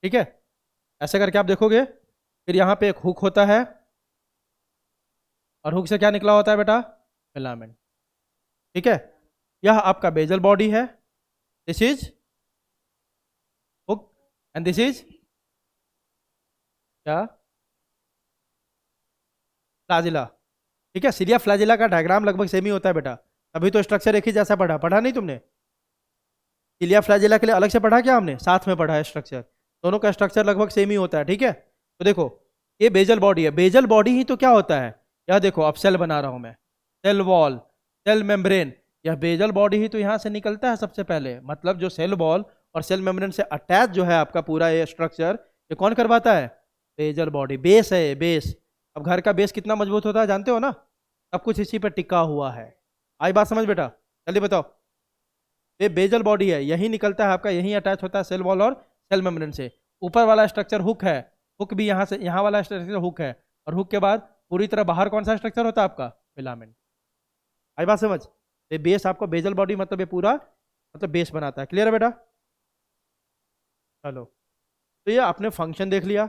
ठीक है, ऐसे करके आप देखोगे। फिर यहाँ पे एक हुक होता है, और हुक से क्या निकला होता है बेटा? फिलामेंट। ठीक है, यह आपका बेजल बॉडी है। This is hook and this is क्या? फ्लैजिला। ठीक है, सीलिया फ्लैजिला का डायग्राम लगभग सेम ही होता है बेटा, अभी तो स्ट्रक्चर एक ही जैसा पढ़ा, पढ़ा नहीं तुमने? सीलिया फ्लैजिला के लिए अलग से पढ़ा क्या हमने? साथ में पढ़ा है स्ट्रक्चर। दोनों का स्ट्रक्चर लगभग सेम ही होता है। ठीक है, तो देखो, ये बेजल बॉडी है। बेजल बॉडी ही तो क्या होता है? यह देखो, अब सेल बना रहा हूं मैं, सेल वॉल, सेल मेम्ब्रेन। यह बेजल बॉडी ही तो यहाँ से निकलता है सबसे पहले। मतलब जो सेल वॉल और सेल मेम्ब्रेन से अटैच जो है आपका पूरा ये स्ट्रक्चर, ये कौन करवाता है? Bezel body. बेस है ये, बेस। अब घर का बेस कितना मजबूत होता है जानते हो ना? सब कुछ इसी पर टिका हुआ है। आई बात समझ बेटा? जल्दी बताओ। ये बेजल बॉडी है, यही निकलता है आपका, यही अटैच होता है सेल वॉल और सेल मेम्ब्रेन से। ऊपर वाला स्ट्रक्चर हुक है, हुक भी यहाँ से, यहाँ वाला स्ट्रक्चर हुक है। और हुक के बाद पूरी तरह बाहर कौन सा स्ट्रक्चर होता है आपका? फिलामेंट। आई बात समझ? ये बेस आपको बेजल बॉडी, मतलब ये पूरा मतलब बेस बनाता है। क्लियर है बेटा? चलो, तो ये आपने फंक्शन देख लिया।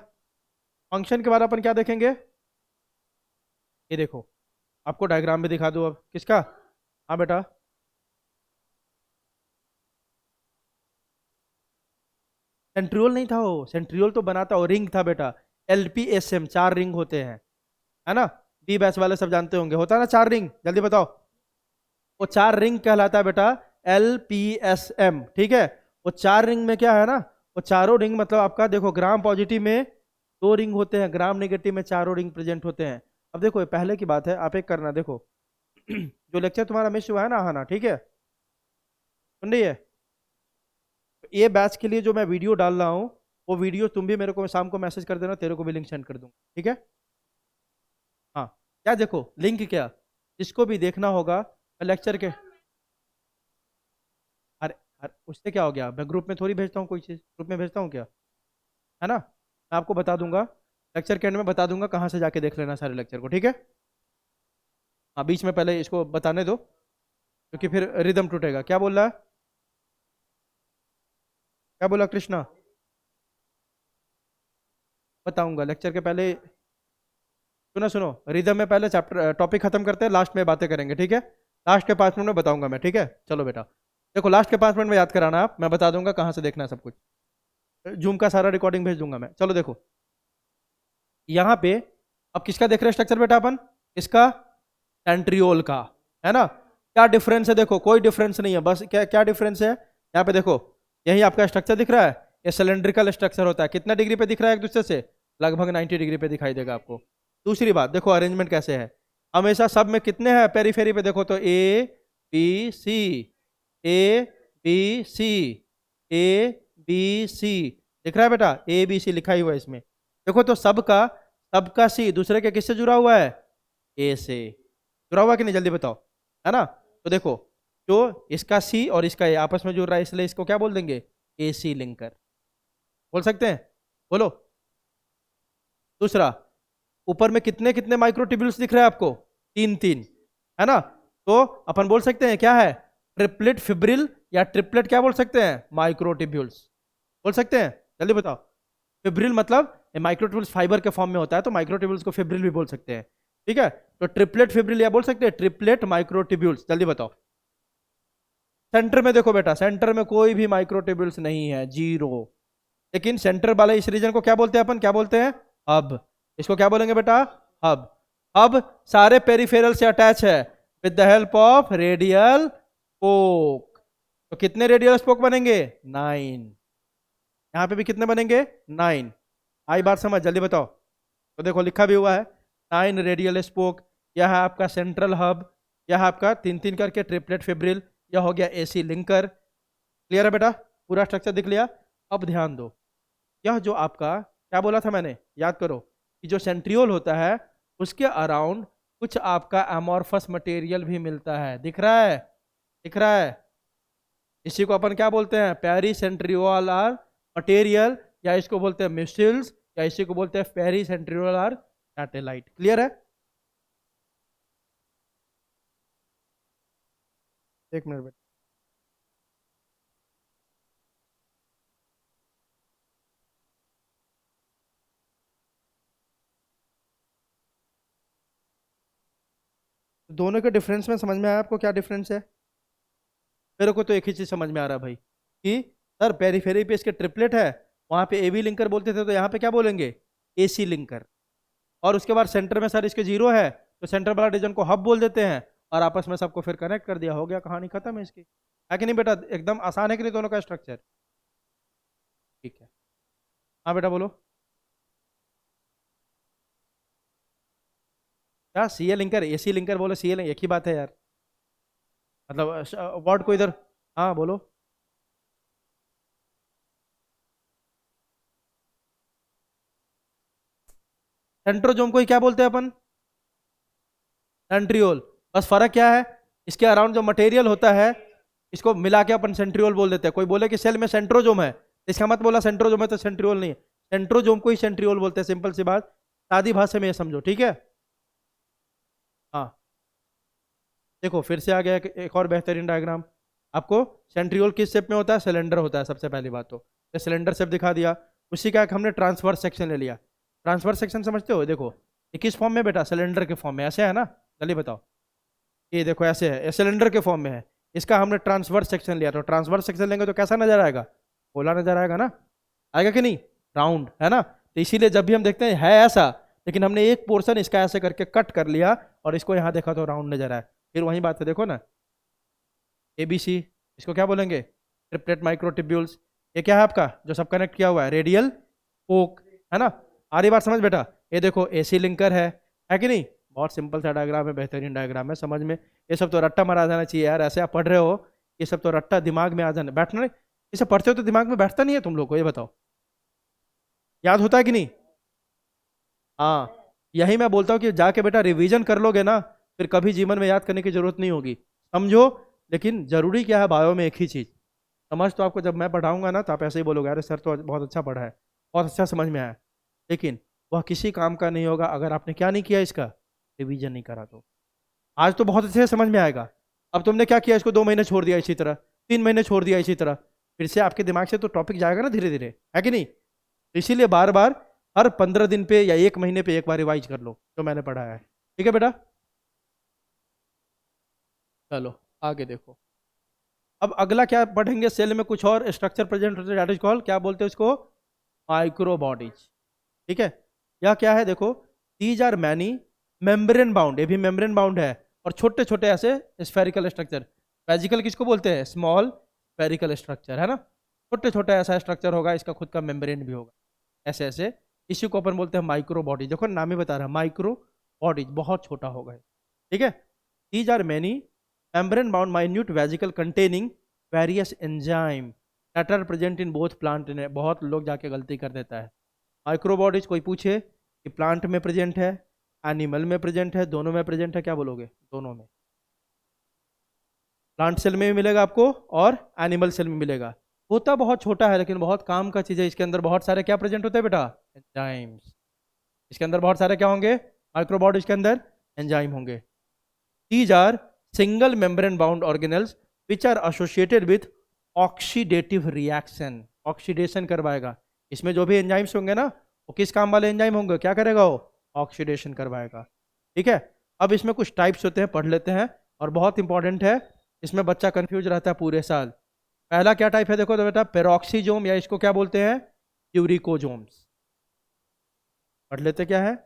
फंक्शन के बाद अपन क्या देखेंगे? ये देखो, आपको डायग्राम में दिखा दो अब किसका। हाँ बेटा, सेंट्रियोल नहीं था वो, सेंट्रियोल तो बनाता हो, रिंग था बेटा। LPSM, 4 रिंग होते हैं, है ना? बी बैच वाले सब जानते होंगे, होता है ना 4 रिंग? जल्दी बताओ। वो 4 रिंग कहलाता है बेटा, LPSM। ठीक है, वो 4 रिंग में क्या है ना, वो चारों रिंग मतलब आपका देखो, ग्राम पॉजिटिव में 2 रिंग होते हैं, ग्राम नेगेटिव में चारों रिंग प्रेजेंट होते हैं। अब देखो, ये पहले की बात है, आप एक करना देखो। जो लेक्चर तुम्हारा मिस हुआ है ना, आना, ठीक है? सुन रही है? ये बैच के लिए जो मैं वीडियो डाल रहा हूँ, वो वीडियो तुम भी मेरे को शाम को मैसेज कर देना, तेरे को भी लिंक सेंड कर दूंगा, ठीक है? हाँ, क्या देखो लिंक, क्या जिसको भी देखना होगा लेक्चर के। अरे अरे, उससे क्या हो गया? मैं ग्रुप में थोड़ी भेजता हूँ कोई चीज़, ग्रुप में भेजता हूँ क्या? है ना? मैं आपको बता दूंगा, लेक्चर के एंड में बता दूंगा कहाँ से जाके देख लेना सारे लेक्चर को, ठीक है? हाँ, बीच में पहले इसको बताने दो, क्योंकि फिर रिदम टूटेगा। क्या बोल रहा है? क्या बोला कृष्णा? बताऊंगा लेक्चर के पहले। सुनो सुनो, रिदम में पहले चैप्टर टॉपिक खत्म करते हैं, लास्ट में बातें करेंगे, ठीक है? लास्ट के 5 मिनट में बताऊंगा मैं, ठीक है? चलो बेटा, देखो, लास्ट के 5 मिनट में याद कराना आप, मैं बता दूंगा कहाँ से देखना है सब कुछ। जूम का सारा रिकॉर्डिंग भेज दूंगा मैं। चलो देखो, यहाँ पे अब किसका देख रहे हैं स्ट्रक्चर बेटा अपन? इसका, सेंट्रियोल का, है ना? क्या डिफरेंस है? देखो, कोई डिफरेंस नहीं है, बस क्या क्या डिफरेंस है? यहाँ पे देखो, यही आपका स्ट्रक्चर दिख रहा है, ये सिलेंड्रिकल स्ट्रक्चर होता है। कितना डिग्री पे दिख रहा है एक दूसरे से? लगभग 90 डिग्री पे दिखाई देगा आपको। दूसरी बात देखो, अरेंजमेंट कैसे है। हमेशा सब में कितने हैं पेरीफेरी पे? देखो तो A B C, A B C, A B C, दिख रहा है बेटा? ABC लिखा ही हुआ है इसमें। देखो तो सबका C दूसरे के किससे जुड़ा हुआ है? A से जुड़ा हुआ कि नहीं? जल्दी बताओ, है ना? तो देखो, जो इसका C और इसका A आपस में जुड़ रहा है, इसलिए इसको क्या बोल देंगे? AC लिंकर बोल सकते हैं। बोलो। दूसरा, ऊपर में कितने कितने माइक्रोट्यूब्यूल्स दिख रहे हैं आपको? 3 3, है ना? तो अपन बोल सकते हैं क्या है, ट्रिपलेट फिब्रिल, या ट्रिपलेट क्या बोल सकते हैं, माइक्रोट्यूब्यूल्स बोल सकते हैं। जल्दी बताओ। फिब्रिल मतलब माइक्रोट्यूब्यूल्स फाइबर के फॉर्म में होता है, तो माइक्रोट्यूब्यूल्स को फिब्रिल भी बोल सकते हैं। ठीक है, तो ट्रिपलेट फिब्रिल या बोल सकते हैं ट्रिपलेट माइक्रोट्यूब्यूल्स। जल्दी बताओ। सेंटर में देखो बेटा, सेंटर में कोई भी माइक्रोट्यूब्यूल्स नहीं है, जीरो। लेकिन सेंटर वाले इस रीजन को क्या बोलते हैं अपन, क्या बोलते हैं, हब। इसको क्या बोलेंगे बेटा, हब। हब सारे पेरिफेरल से अटैच है with the help of radial spoke. तो कितने रेडियल स्पोक बनेंगे, 9। यहां पे भी कितने बनेंगे, 9। आई बात समझ, जल्दी बताओ। तो देखो लिखा भी हुआ है 9 रेडियल स्पोक। यह है आपका सेंट्रल हब, यह आपका 3 3 करके ट्रिपलेट फिब्रिल, यह हो गया एसी लिंकर। क्लियर है बेटा, पूरा स्ट्रक्चर दिख लिया। अब ध्यान दो, यह जो आपका क्या बोला था मैंने, याद करो कि जो सेंट्रियोल होता है उसके अराउंड कुछ आपका अमॉर्फस मटेरियल भी मिलता है, दिख रहा है, दिख रहा है। इसी को अपन क्या बोलते हैं, पेरी सेंट्रियोलर मटेरियल, या इसको बोलते हैं मिसिल्स, या इसी को बोलते हैं पेरी सेंट्रियोलर सैटेलाइट। क्लियर है। एक मिनट बेटा, दोनों के डिफरेंस में समझ में आया आपको, क्या डिफरेंस है। मेरे को तो एक ही चीज समझ में आ रहा है भाई, कि सर पेरीफेरी पे इसके ट्रिपलेट है, वहां पे एबी लिंकर बोलते थे, तो यहाँ पे क्या बोलेंगे, एसी लिंकर। और उसके बाद सेंटर में सर इसके जीरो है, तो सेंटर वाला रीजन को हब बोल देते हैं, और आपस में सबको फिर कनेक्ट कर दिया, हो गया, कहानी खत्म है इसकी। है कि नहीं बेटा, एकदम आसान है कि नहीं दोनों का स्ट्रक्चर। ठीक है, हाँ बेटा बोलो। क्या सी ए लिंकर, एसी लिंकर बोलो, सी ए, एक ही बात है यार, मतलब वर्ड को इधर। हाँ बोलो। सेंट्रोजोम को ही क्या बोलते हैं अपन, सेंट्रियोल। बस फर्क क्या है, इसके अराउंड जो मटेरियल होता है इसको मिला के अपन सेंट्रियोल बोल देते हैं। कोई बोले कि सेल में सेंट्रोजोम है, इसका मत बोला सेंट्रोजोम है तो सेंट्रियोल नहीं है, सेंट्रोजोम को ही सेंट्रियोल बोलते हैं, सिंपल सी बात, सादी भाषा में ये समझो, ठीक है। हाँ, देखो फिर से आ गया एक और बेहतरीन डायग्राम। आपको सेंट्रियोल किस शेप में होता है, सिलेंडर होता है, सबसे पहली बात तो ये सिलेंडर शेप दिखा दिया। उसी का एक हमने ट्रांसफर सेक्शन ले लिया। ट्रांसफर सेक्शन समझते हो, देखो ये किस फॉर्म में बेटा, सिलेंडर के फॉर्म में, ऐसे है ना, जल्दी बताओ। ये देखो ऐसे है, ये सिलेंडर के फॉर्म में है, इसका हमने ट्रांसफर सेक्शन लिया। तो ट्रांसफर सेक्शन लेंगे तो कैसा नजर आएगा, गोला नजर आएगा ना, आएगा कि नहीं, राउंड है ना। तो इसीलिए जब भी हम देखते हैं है ऐसा, लेकिन हमने एक पोर्शन इसका ऐसे करके कट कर लिया और इसको यहाँ देखा तो राउंड नजर आया। फिर वही बात है, देखो ना, एबीसी, इसको क्या बोलेंगे, ट्रिपलेट माइक्रोट्यूब्यूल्स। ये क्या है आपका जो सब कनेक्ट किया हुआ है, रेडियल पोक, है ना। आ रही बात समझ बेटा। ये देखो एसी लिंकर है कि नहीं, बहुत सिंपल सा डायग्राम है, बेहतरीन डायग्राम है, समझ में। ये सब तो रट्टा मारा जाना चाहिए यार, ऐसे आप पढ़ रहे हो, ये सब तो रट्टा दिमाग में आ जाना, बैठना नहीं, इसे पढ़ते हो तो दिमाग में बैठता नहीं है तुम लोग को, ये बताओ, याद होता है कि नहीं। हाँ, यही मैं बोलता हूँ कि जाके बेटा रिवीजन कर लोगे ना, फिर कभी जीवन में याद करने की जरूरत नहीं होगी, समझो। लेकिन जरूरी क्या है बायो में, एक ही चीज समझ, तो आपको जब मैं पढ़ाऊंगा ना तो आप ऐसे ही बोलोगे, अरे सर तो बहुत अच्छा पढ़ा है, बहुत अच्छा समझ में आया, लेकिन वह किसी काम का नहीं होगा अगर आपने क्या नहीं किया, इसका रिवीजन नहीं करा। तो आज तो बहुत अच्छे से समझ में आएगा, अब तुमने क्या किया, इसको 2 महीने छोड़ दिया इसी तरह, 3 महीने छोड़ दिया इसी तरह, फिर से आपके दिमाग से तो टॉपिक जाएगा ना धीरे धीरे, है कि नहीं। तो इसीलिए बार बार हर 15 दिन पे या 1 महीने पे एक बार रिवाइज कर लो जो मैंने पढ़ाया है, ठीक है बेटा। चलो आगे देखो। अब अगला क्या पढ़ेंगे, सेल में कुछ और स्ट्रक्चर प्रेजेंट होते हैं, दैट इज कॉल्ड, क्या बोलते हैं उसको, माइक्रो बॉडीज। ठीक है, यह क्या है देखो, these are many membrane bound, ये भी मेम्ब्रेन बाउंड है, और छोटे छोटे ऐसे स्फेरिकल स्ट्रक्चर। वेजिकल किसको बोलते हैं, स्मॉल स्फेरिकल स्ट्रक्चर, है ना। छोटे छोटे ऐसा स्ट्रक्चर होगा, इसका खुद का मेम्ब्रेन भी होगा, ऐसे ऐसे, इसी को अपन बोलते हैं माइक्रो बॉडी। देखो नाम ही बता रहा है, माइक्रो बॉडीज, बहुत छोटा होगा ये, ठीक है। These are many membrane bound minute vesicle containing various enzyme that are present in both plant in, बहुत लोग जाके गलती कर देता है। माइक्रोबॉडीज कोई पूछे कि प्लांट में प्रेजेंट है, एनिमल में प्रेजेंट है, दोनों में प्रेजेंट है, क्या बोलोगे, दोनों में। प्लांट सेल में भी मिलेगा आपको और एनिमल सेल में मिलेगा। होता बहुत छोटा है लेकिन बहुत काम का चीज़ है, इसके अंदर बहुत सारे क्या प्रेजेंट होते हैं बेटा, एंजाइम्स। इसके अंदर बहुत सारे क्या होंगे, माइक्रोबॉडीज के अंदर एंजाइम होंगे। These are single membrane bound organelles which are associated with oxidative reaction, oxidation करवाएगा। इसमें जो भी एंजाइम्स होंगे ना, वो किस काम वाले एंजाइम होंगे, क्या करेगा वो, ऑक्सीडेशन करवाएगा। ठीक है, अब इसमें कुछ टाइप्स होते हैं, पढ़ लेते हैं, और बहुत इंपॉर्टेंट है, इसमें बच्चा कंफ्यूज रहता है पूरे साल। पहला क्या टाइप है, देखो तो बेटा, पेरोक्सीजोम, या इसको क्या बोलते हैं, यूरिकोजोम्स। पढ़ लेते क्या है,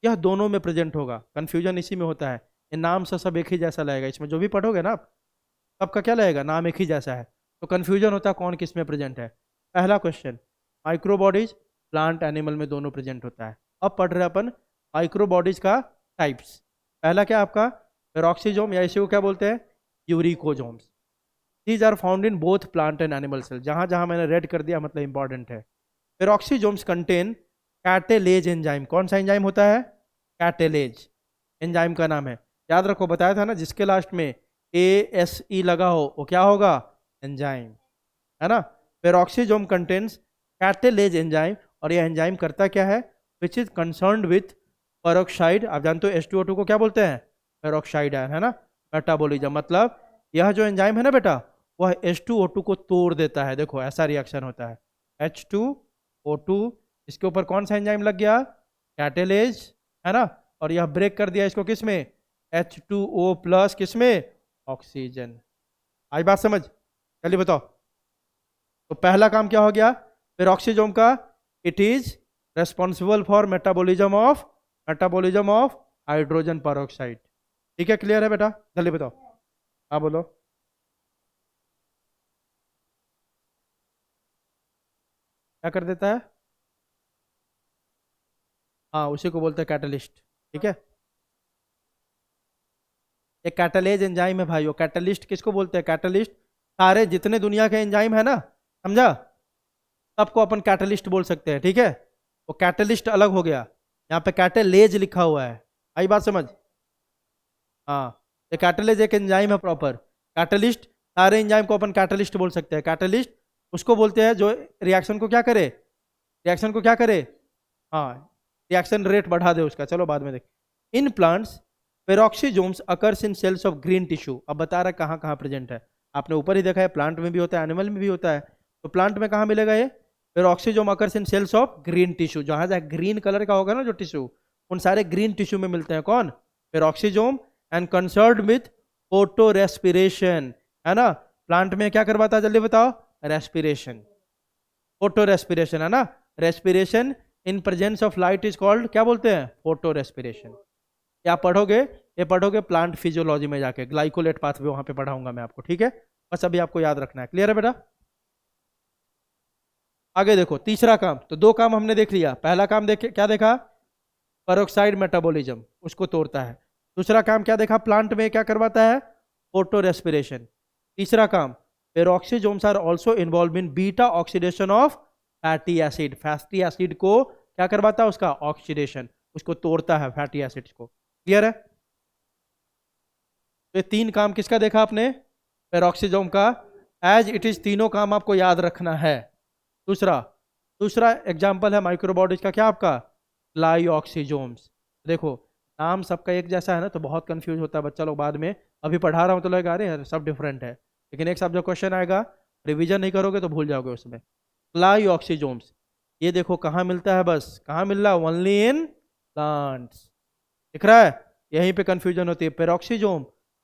यह दोनों में प्रेजेंट होगा, कंफ्यूजन इसी में होता है, ये नाम से सब एक ही जैसा लगेगा, इसमें जो भी पढ़ोगे ना आप, सबका क्या लगेगा, नाम एक ही जैसा है, तो कंफ्यूजन होता है कौन किस में प्रेजेंट है। पहला क्वेश्चन, माइक्रोबॉडीज प्लांट एनिमल में दोनों प्रेजेंट होता है। अब पढ़ रहे हैं अपन माइक्रोबॉडीज का टाइप्स। पहला क्या आपका, पेरोक्सीजोम, या इसी को क्या बोलते हैं, uricosomes. These are found in both plant and animal cell, जहां जहां मैंने रेड कर दिया मतलब इंपॉर्टेंट है। पेरोक्सीजोम्स कंटेन कैटेलेज एंजाइम, कौन सा एंजाइम होता है, कैटेलेज एंजाइम का नाम है, याद रखो, बताया था ना, जिसके लास्ट में ASE लगा हो वो क्या होगा, एंजाइम, है ना। पेरोक्सीजोम कंटेन्स कैटेलेज एंजाइम, और यह एंजाइम करता क्या है, which is concerned with peroxide, आप जानते हो H2O2 को क्या बोलते हैं, पेरोक्साइड है ना, मेटाबॉलिज्म, मतलब यह जो एंजाइम है ना बेटा, वह H2O2 को तोड़ देता है, देखो ऐसा रिएक्शन होता है, H2O2, इसके ऊपर कौन सा एंजाइम लग गया, कैटेलेज, है ना, और यह ब्रेक कर दिया इसको किस में, H2O+ किस में, ऑक्सीजन। आई बात समझ, चलिए बताओ, तो पहला काम क्या हो गया पेरोक्सीजोम का, it is responsible for metabolism of hydrogen peroxide. ठीक है, क्लियर है बेटा, जल्दी बताओ, हाँ बोलो। क्या कर देता है, हाँ उसी को बोलते हैं कैटलिस्ट। ठीक है, ये कैटलेज एंजाइम है भाई, वो कैटलिस्ट किसको बोलते हैं, कैटलिस्ट सारे जितने दुनिया के एंजाइम है ना, समझा, सबको अपन कैटलिस्ट बोल सकते हैं। ठीक है, वो कैटलिस्ट अलग हो गया, यहाँ पे कैटलेज लिखा हुआ है, आई बात समझ, हाँ, ये कैटलेज एक एंजाइम है प्रॉपर, कैटलिस्ट सारे एंजाइम को अपन कैटलिस्ट बोल सकते हैं। कैटलिस्ट उसको बोलते हैं जो रिएक्शन को क्या करे, रिएक्शन को क्या करे, हाँ, रिएक्शन रेट बढ़ा दे उसका, चलो बाद में देख। In plants peroxisomes occurs in cells of green tissue, अब बता रहा है कहाँ कहाँ प्रेजेंट है, आपने ऊपर ही देखा है, प्लांट में भी होता है, एनिमल में भी होता है, तो प्लांट में कहाँ मिलेगा ये, peroxisome occurs in cells of green tissue, जहां जहां ग्रीन कलर का होगा ना जो टिश्यू, उन सारे ग्रीन टिश्यू में मिलते हैं कौन, peroxisome, and concerned with photorespiration, है ना, प्लांट में क्या करवाता है जल्दी बताओ, रेस्पिरेशन, फोटो रेस्पिरेशन, है ना, respiration in presence of light is called, क्या बोलते हैं, फोटो रेस्पिरेशन। क्या पढ़ोगे, ये पढ़ोगे प्लांट फिजियोलॉजी में जाके, ग्लाइकोलेट पाथवे वहां पे पढ़ाऊंगा मैं आपको। ठीक है, बस अभी आपको याद रखना है, क्लियर है बेटा। आगे देखो तीसरा काम, तो दो काम हमने देख लिया, पहला काम देखे क्या देखा, पेरोक्साइड मेटाबॉलिज्म उसको तोड़ता है, दूसरा काम क्या देखा, प्लांट में क्या करवाता है, फोटो रेस्पिरेशन, तीसरा काम peroxisomes are also involve in beta oxidation of fatty acid, fatty acid को क्या करवाता है, उसका ऑक्सीडेशन, उसको तोड़ता है फैटी एसिड्स को, क्लियर है। तो ये तीन काम किसका देखा आपने, पेरोक्सीजोम का, एज इट इज तीनों काम आपको याद रखना है। दूसरा दूसरा एग्जाम्पल है माइक्रोबॉडीज का, क्या आपका, लाइऑक्सीजोम्स। देखो नाम सबका एक जैसा है ना, तो बहुत कंफ्यूज होता है बच्चा लोग बाद में, अभी पढ़ा रहा हूँ तो लगेगा अरे यार सब डिफरेंट है, लेकिन एक सब जो क्वेश्चन आएगा रिवीजन नहीं करोगे तो भूल जाओगे उसमें। लाइऑक्सीजोम्स, ये देखो कहाँ मिलता है, बस कहाँ मिल रहा है, ओनली इन प्लांट्स, दिख रहा है, यहीं पे कंफ्यूजन होती है, पेरोक्सीजोम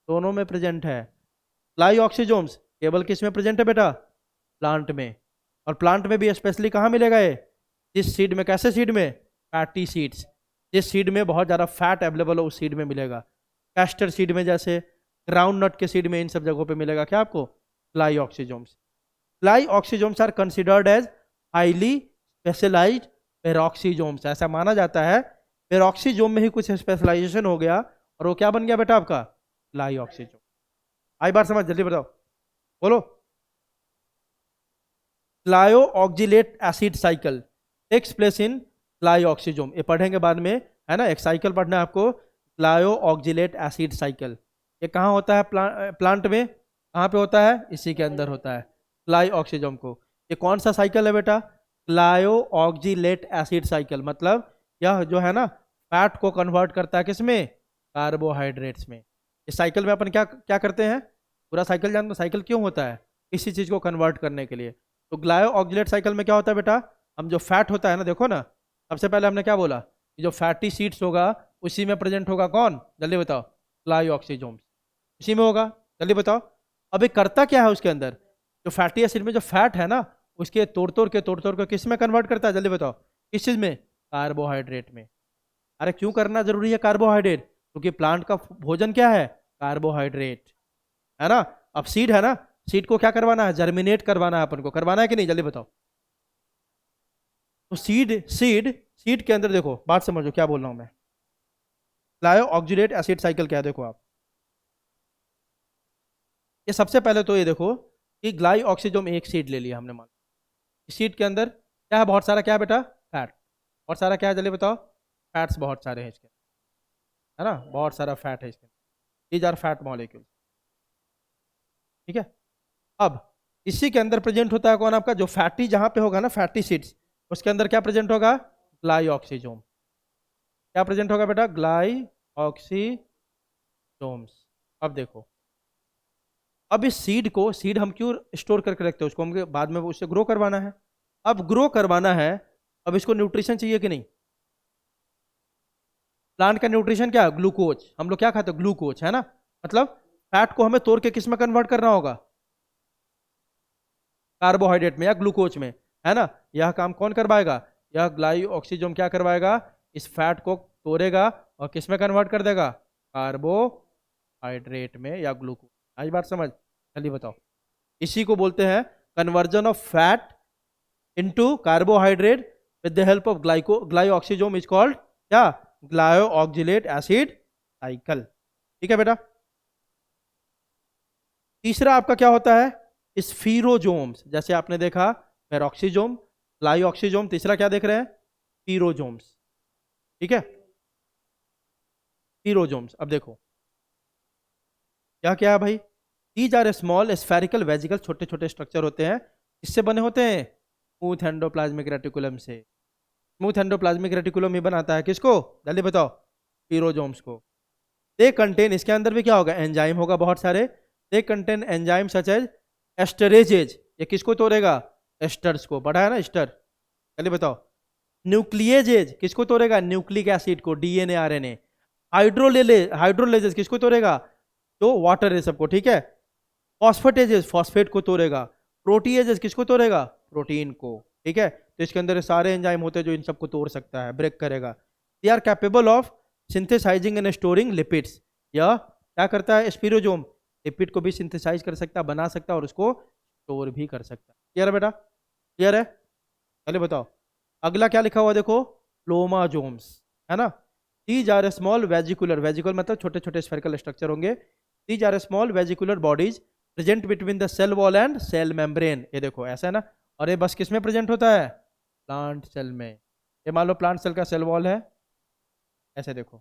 दोनों में प्रेजेंट है, लाइऑक्सीजोम्स केवल किस में प्रेजेंट है बेटा, प्लांट में, और प्लांट में भी स्पेशली कहाँ मिलेगा ये, जिस सीड में, कैसे सीड में, फैटी सीड्स, जिस सीड में बहुत ज़्यादा फैट अवेलेबल हो उस सीड में मिलेगा, कैस्टर सीड में, जैसे ग्राउंड नट के सीड में, इन सब जगहों पे मिलेगा क्या आपको, glyoxysomes. Glyoxysomes are considered as highly specialised peroxisomes, ऐसा माना जाता है पेरोक्सीजोम में ही कुछ स्पेशलाइजेशन हो गया और वो क्या बन गया बेटा आपका, लाइऑक्सीजोम। आई बात समझ, जल्दी बताओ, बोलो। Glyoxylate acid cycle takes place in glyoxysome, ये पढ़ेंगे बाद में, है ना, एक साइकिल पढ़ना है आपको, लायो ऑक्जिलेट एसिड साइकिल, ये कहाँ होता है, प्लांट में, कहाँ पे होता है, इसी के अंदर होता है, लाइऑक्सीजोम को। ये कौन सा साइकिल है बेटा, लायो ऑक्जिलेट एसिड साइकिल, मतलब यह जो है ना फैट को कन्वर्ट करता है किसमें, कार्बोहाइड्रेट्स में, इस साइकिल में अपन क्या क्या करते हैं, पूरा साइकिल जानते हो साइकिल क्यों होता है, किसी चीज़ को कन्वर्ट करने के लिए। तो ग्लायो ऑक्जिलेट साइकिल में क्या होता है बेटा, हम जो फैट होता है ना, देखो ना, सबसे पहले हमने क्या बोला कि जो फैटी सीड्स होगा उसी में प्रेजेंट होगा कौन, जल्दी बताओ, ग्लाइऑक्सीजोम्स, उसी में होगा, जल्दी बताओ। अभी करता क्या है उसके अंदर, जो फैटी एसिड में जो फैट है ना, उसके तोड़ तोड़ के किस में कन्वर्ट करता है, जल्दी बताओ, किस चीज़ में, कार्बोहाइड्रेट में। अरे क्यों करना जरूरी है कार्बोहाइड्रेट, क्योंकि प्लांट का भोजन क्या है, कार्बोहाइड्रेट, है ना। अब सीड है ना, सीड को क्या करवाना है, जर्मिनेट करवाना है, अपन को करवाना है कि नहीं, जल्दी बताओ। तो सीड सीड सीड के अंदर देखो, बात समझो क्या बोल रहा हूं मैं, लायो ऑक्जुलेट एसिड साइकिल क्या है, देखो आप, ये सबसे पहले तो ये देखो कि ग्लाई ऑक्सीजोम एक सीड ले लिया हमने, मान इस सीड के अंदर क्या है, बहुत सारा क्या है बेटा, फैट, बहुत सारा क्या है, जल्दी बताओ, फैट्स बहुत सारे हैं इसके, है ना, बहुत सारा फैट है इसके अंदर, दीज आर फैट मॉलिक्यूल, ठीक है। अब इसी के अंदर प्रेजेंट होता है कौन, आपका जो फैटी जहां पे होगा ना, फैटी सीड्स, उसके अंदर क्या प्रेजेंट होगा, ग्लाई ऑक्सीजोम, क्या प्रेजेंट होगा बेटा, ग्लाई ऑक्सीजोम्स। अब देखो, अब इस सीड को, सीड हम क्यों स्टोर करके रखते हैं, उसको हम बाद में उससे ग्रो करवाना है। अब ग्रो करवाना है, अब इसको न्यूट्रिशन चाहिए कि नहीं, प्लांट का न्यूट्रिशन क्या है, ग्लूकोज, हम लोग क्या खाते हैं, ग्लूकोज, है ना, मतलब फैट को हमें तोड़ के किस में कन्वर्ट करना होगा, कार्बोहाइड्रेट में या ग्लूकोज में, है ना। यह काम कौन करवाएगा, यह ग्लाई ऑक्सीजोम क्या करवाएगा, इस फैट को तोड़ेगा और किस में कन्वर्ट कर देगा, कार्बोहाइड्रेट में या ग्लूकोज। आज बात समझ, चलिए बताओ, इसी को बोलते हैं conversion of fat into carbohydrate with the help of glyoxysome is called क्या, ग्लायो ऑक्जिलेट एसिड साइकिल, ठीक है बेटा। तीसरा आपका क्या होता है, स्फीरोजोम्स, जैसे आपने देखा पेरोक्सीजोम, ग्लाइऑक्सीजोम, तीसरा क्या देख रहे हैं, स्फीरोजोम्स, ठीक है, स्फीरोजोम्स। अब देखो क्या क्या है भाई, these are small spherical vesicle, छोटे छोटे स्ट्रक्चर होते हैं, इससे बने होते हैं, स्मूथ एंडोप्लाज्मिक रेटिकुलम से, स्मूथ एंडोप्लाज्मिक रेटिकुलम ही बनाता है किसको, जल्दी बताओ, स्फीरोजोम्स को। दे कंटेन, इसके अंदर भी क्या होगा, एंजाइम होगा बहुत सारे, they contain enzyme such as esterases, ये किसको तोड़ेगा, एस्टर्स को, पढ़ा है ना एस्टर, चलिए बताओ। न्यूक्लिएजेज, किसको तोड़ेगा, न्यूक्लिक एसिड को, डीएनए आरएनए। हाइड्रोलेजेज किसको तोड़ेगा, तो वाटर है सबको, ठीक है। फॉस्फेटेजेस, फॉस्फेट को तोड़ेगा। प्रोटीएजेस किसको तोड़ेगा, प्रोटीन को, ठीक है। तो इसके अंदर सारे एंजाइम होते हैं जो इन सबको तोड़ सकता है, ब्रेक करेगा। They are capable of synthesising and storing lipids, यह क्या करता है, स्पिरोजोम लिपिड को भी सिंथेसाइज कर सकता है, बना सकता है, और उसको स्टोर भी कर सकता है। क्लियर है बेटा, क्लियर है, चलिए बताओ। अगला क्या लिखा हुआ देखो, फ्लोमाजोम्स, है ना। These are small vesicular, vesicular मतलब छोटे छोटे स्फेरिकल स्ट्रक्चर होंगे। These are small vesicular bodies present between the cell wall and cell membrane, ये देखो ऐसा है ना, और ये बस किस में प्रेजेंट होता है, प्लांट सेल में। ये मान लो प्लांट सेल का सेल वॉल है, ऐसे देखो,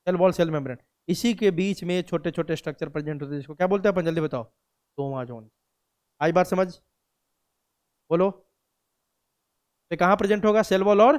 सेल वॉल सेल मेम्ब्रेन, इसी के बीच में छोटे छोटे स्ट्रक्चर प्रेजेंट होते हैं, जिसको क्या बोलते हैं अपन, जल्दी बताओ, क्रोमोसोम। आई बात समझ, बोलो, ये कहाँ प्रेजेंट होगा, सेल वॉल और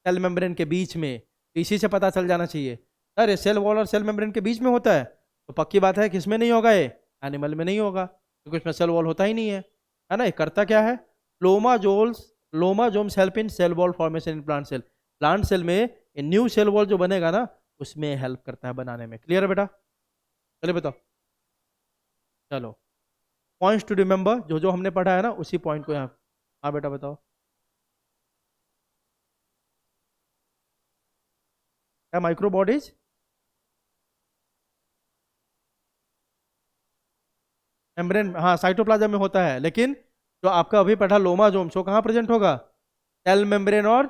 सेल मेम्ब्रेन के बीच में, इसी से पता चल जाना चाहिए, अरे सेल वॉल और सेल मेम्ब्रेन के बीच में होता है, तो पक्की बात है किसमें नहीं होगा, ये एनिमल में नहीं होगा, क्योंकि उसमें सेल वॉल होता ही नहीं है ना। ये करता क्या है, lomasomes help in cell wall formation in plant cell, plant cell में न्यू सेल वॉल जो बनेगा ना, उसमें हेल्प करता है बनाने में। क्लियर है बेटा, चलिए बताओ, चलो पॉइंट्स टू रिमेंबर, जो जो हमने पढ़ा है ना उसी पॉइंट को यहाँ, हाँ बेटा बताओ, क्या माइक्रो बॉडीज, मेम्ब्रेन, हाँ साइटोप्लाज्म में होता है, लेकिन जो आपका अभी पढ़ा लोमाजोम्स वो कहाँ प्रेजेंट होगा, सेल मेम्ब्रेन और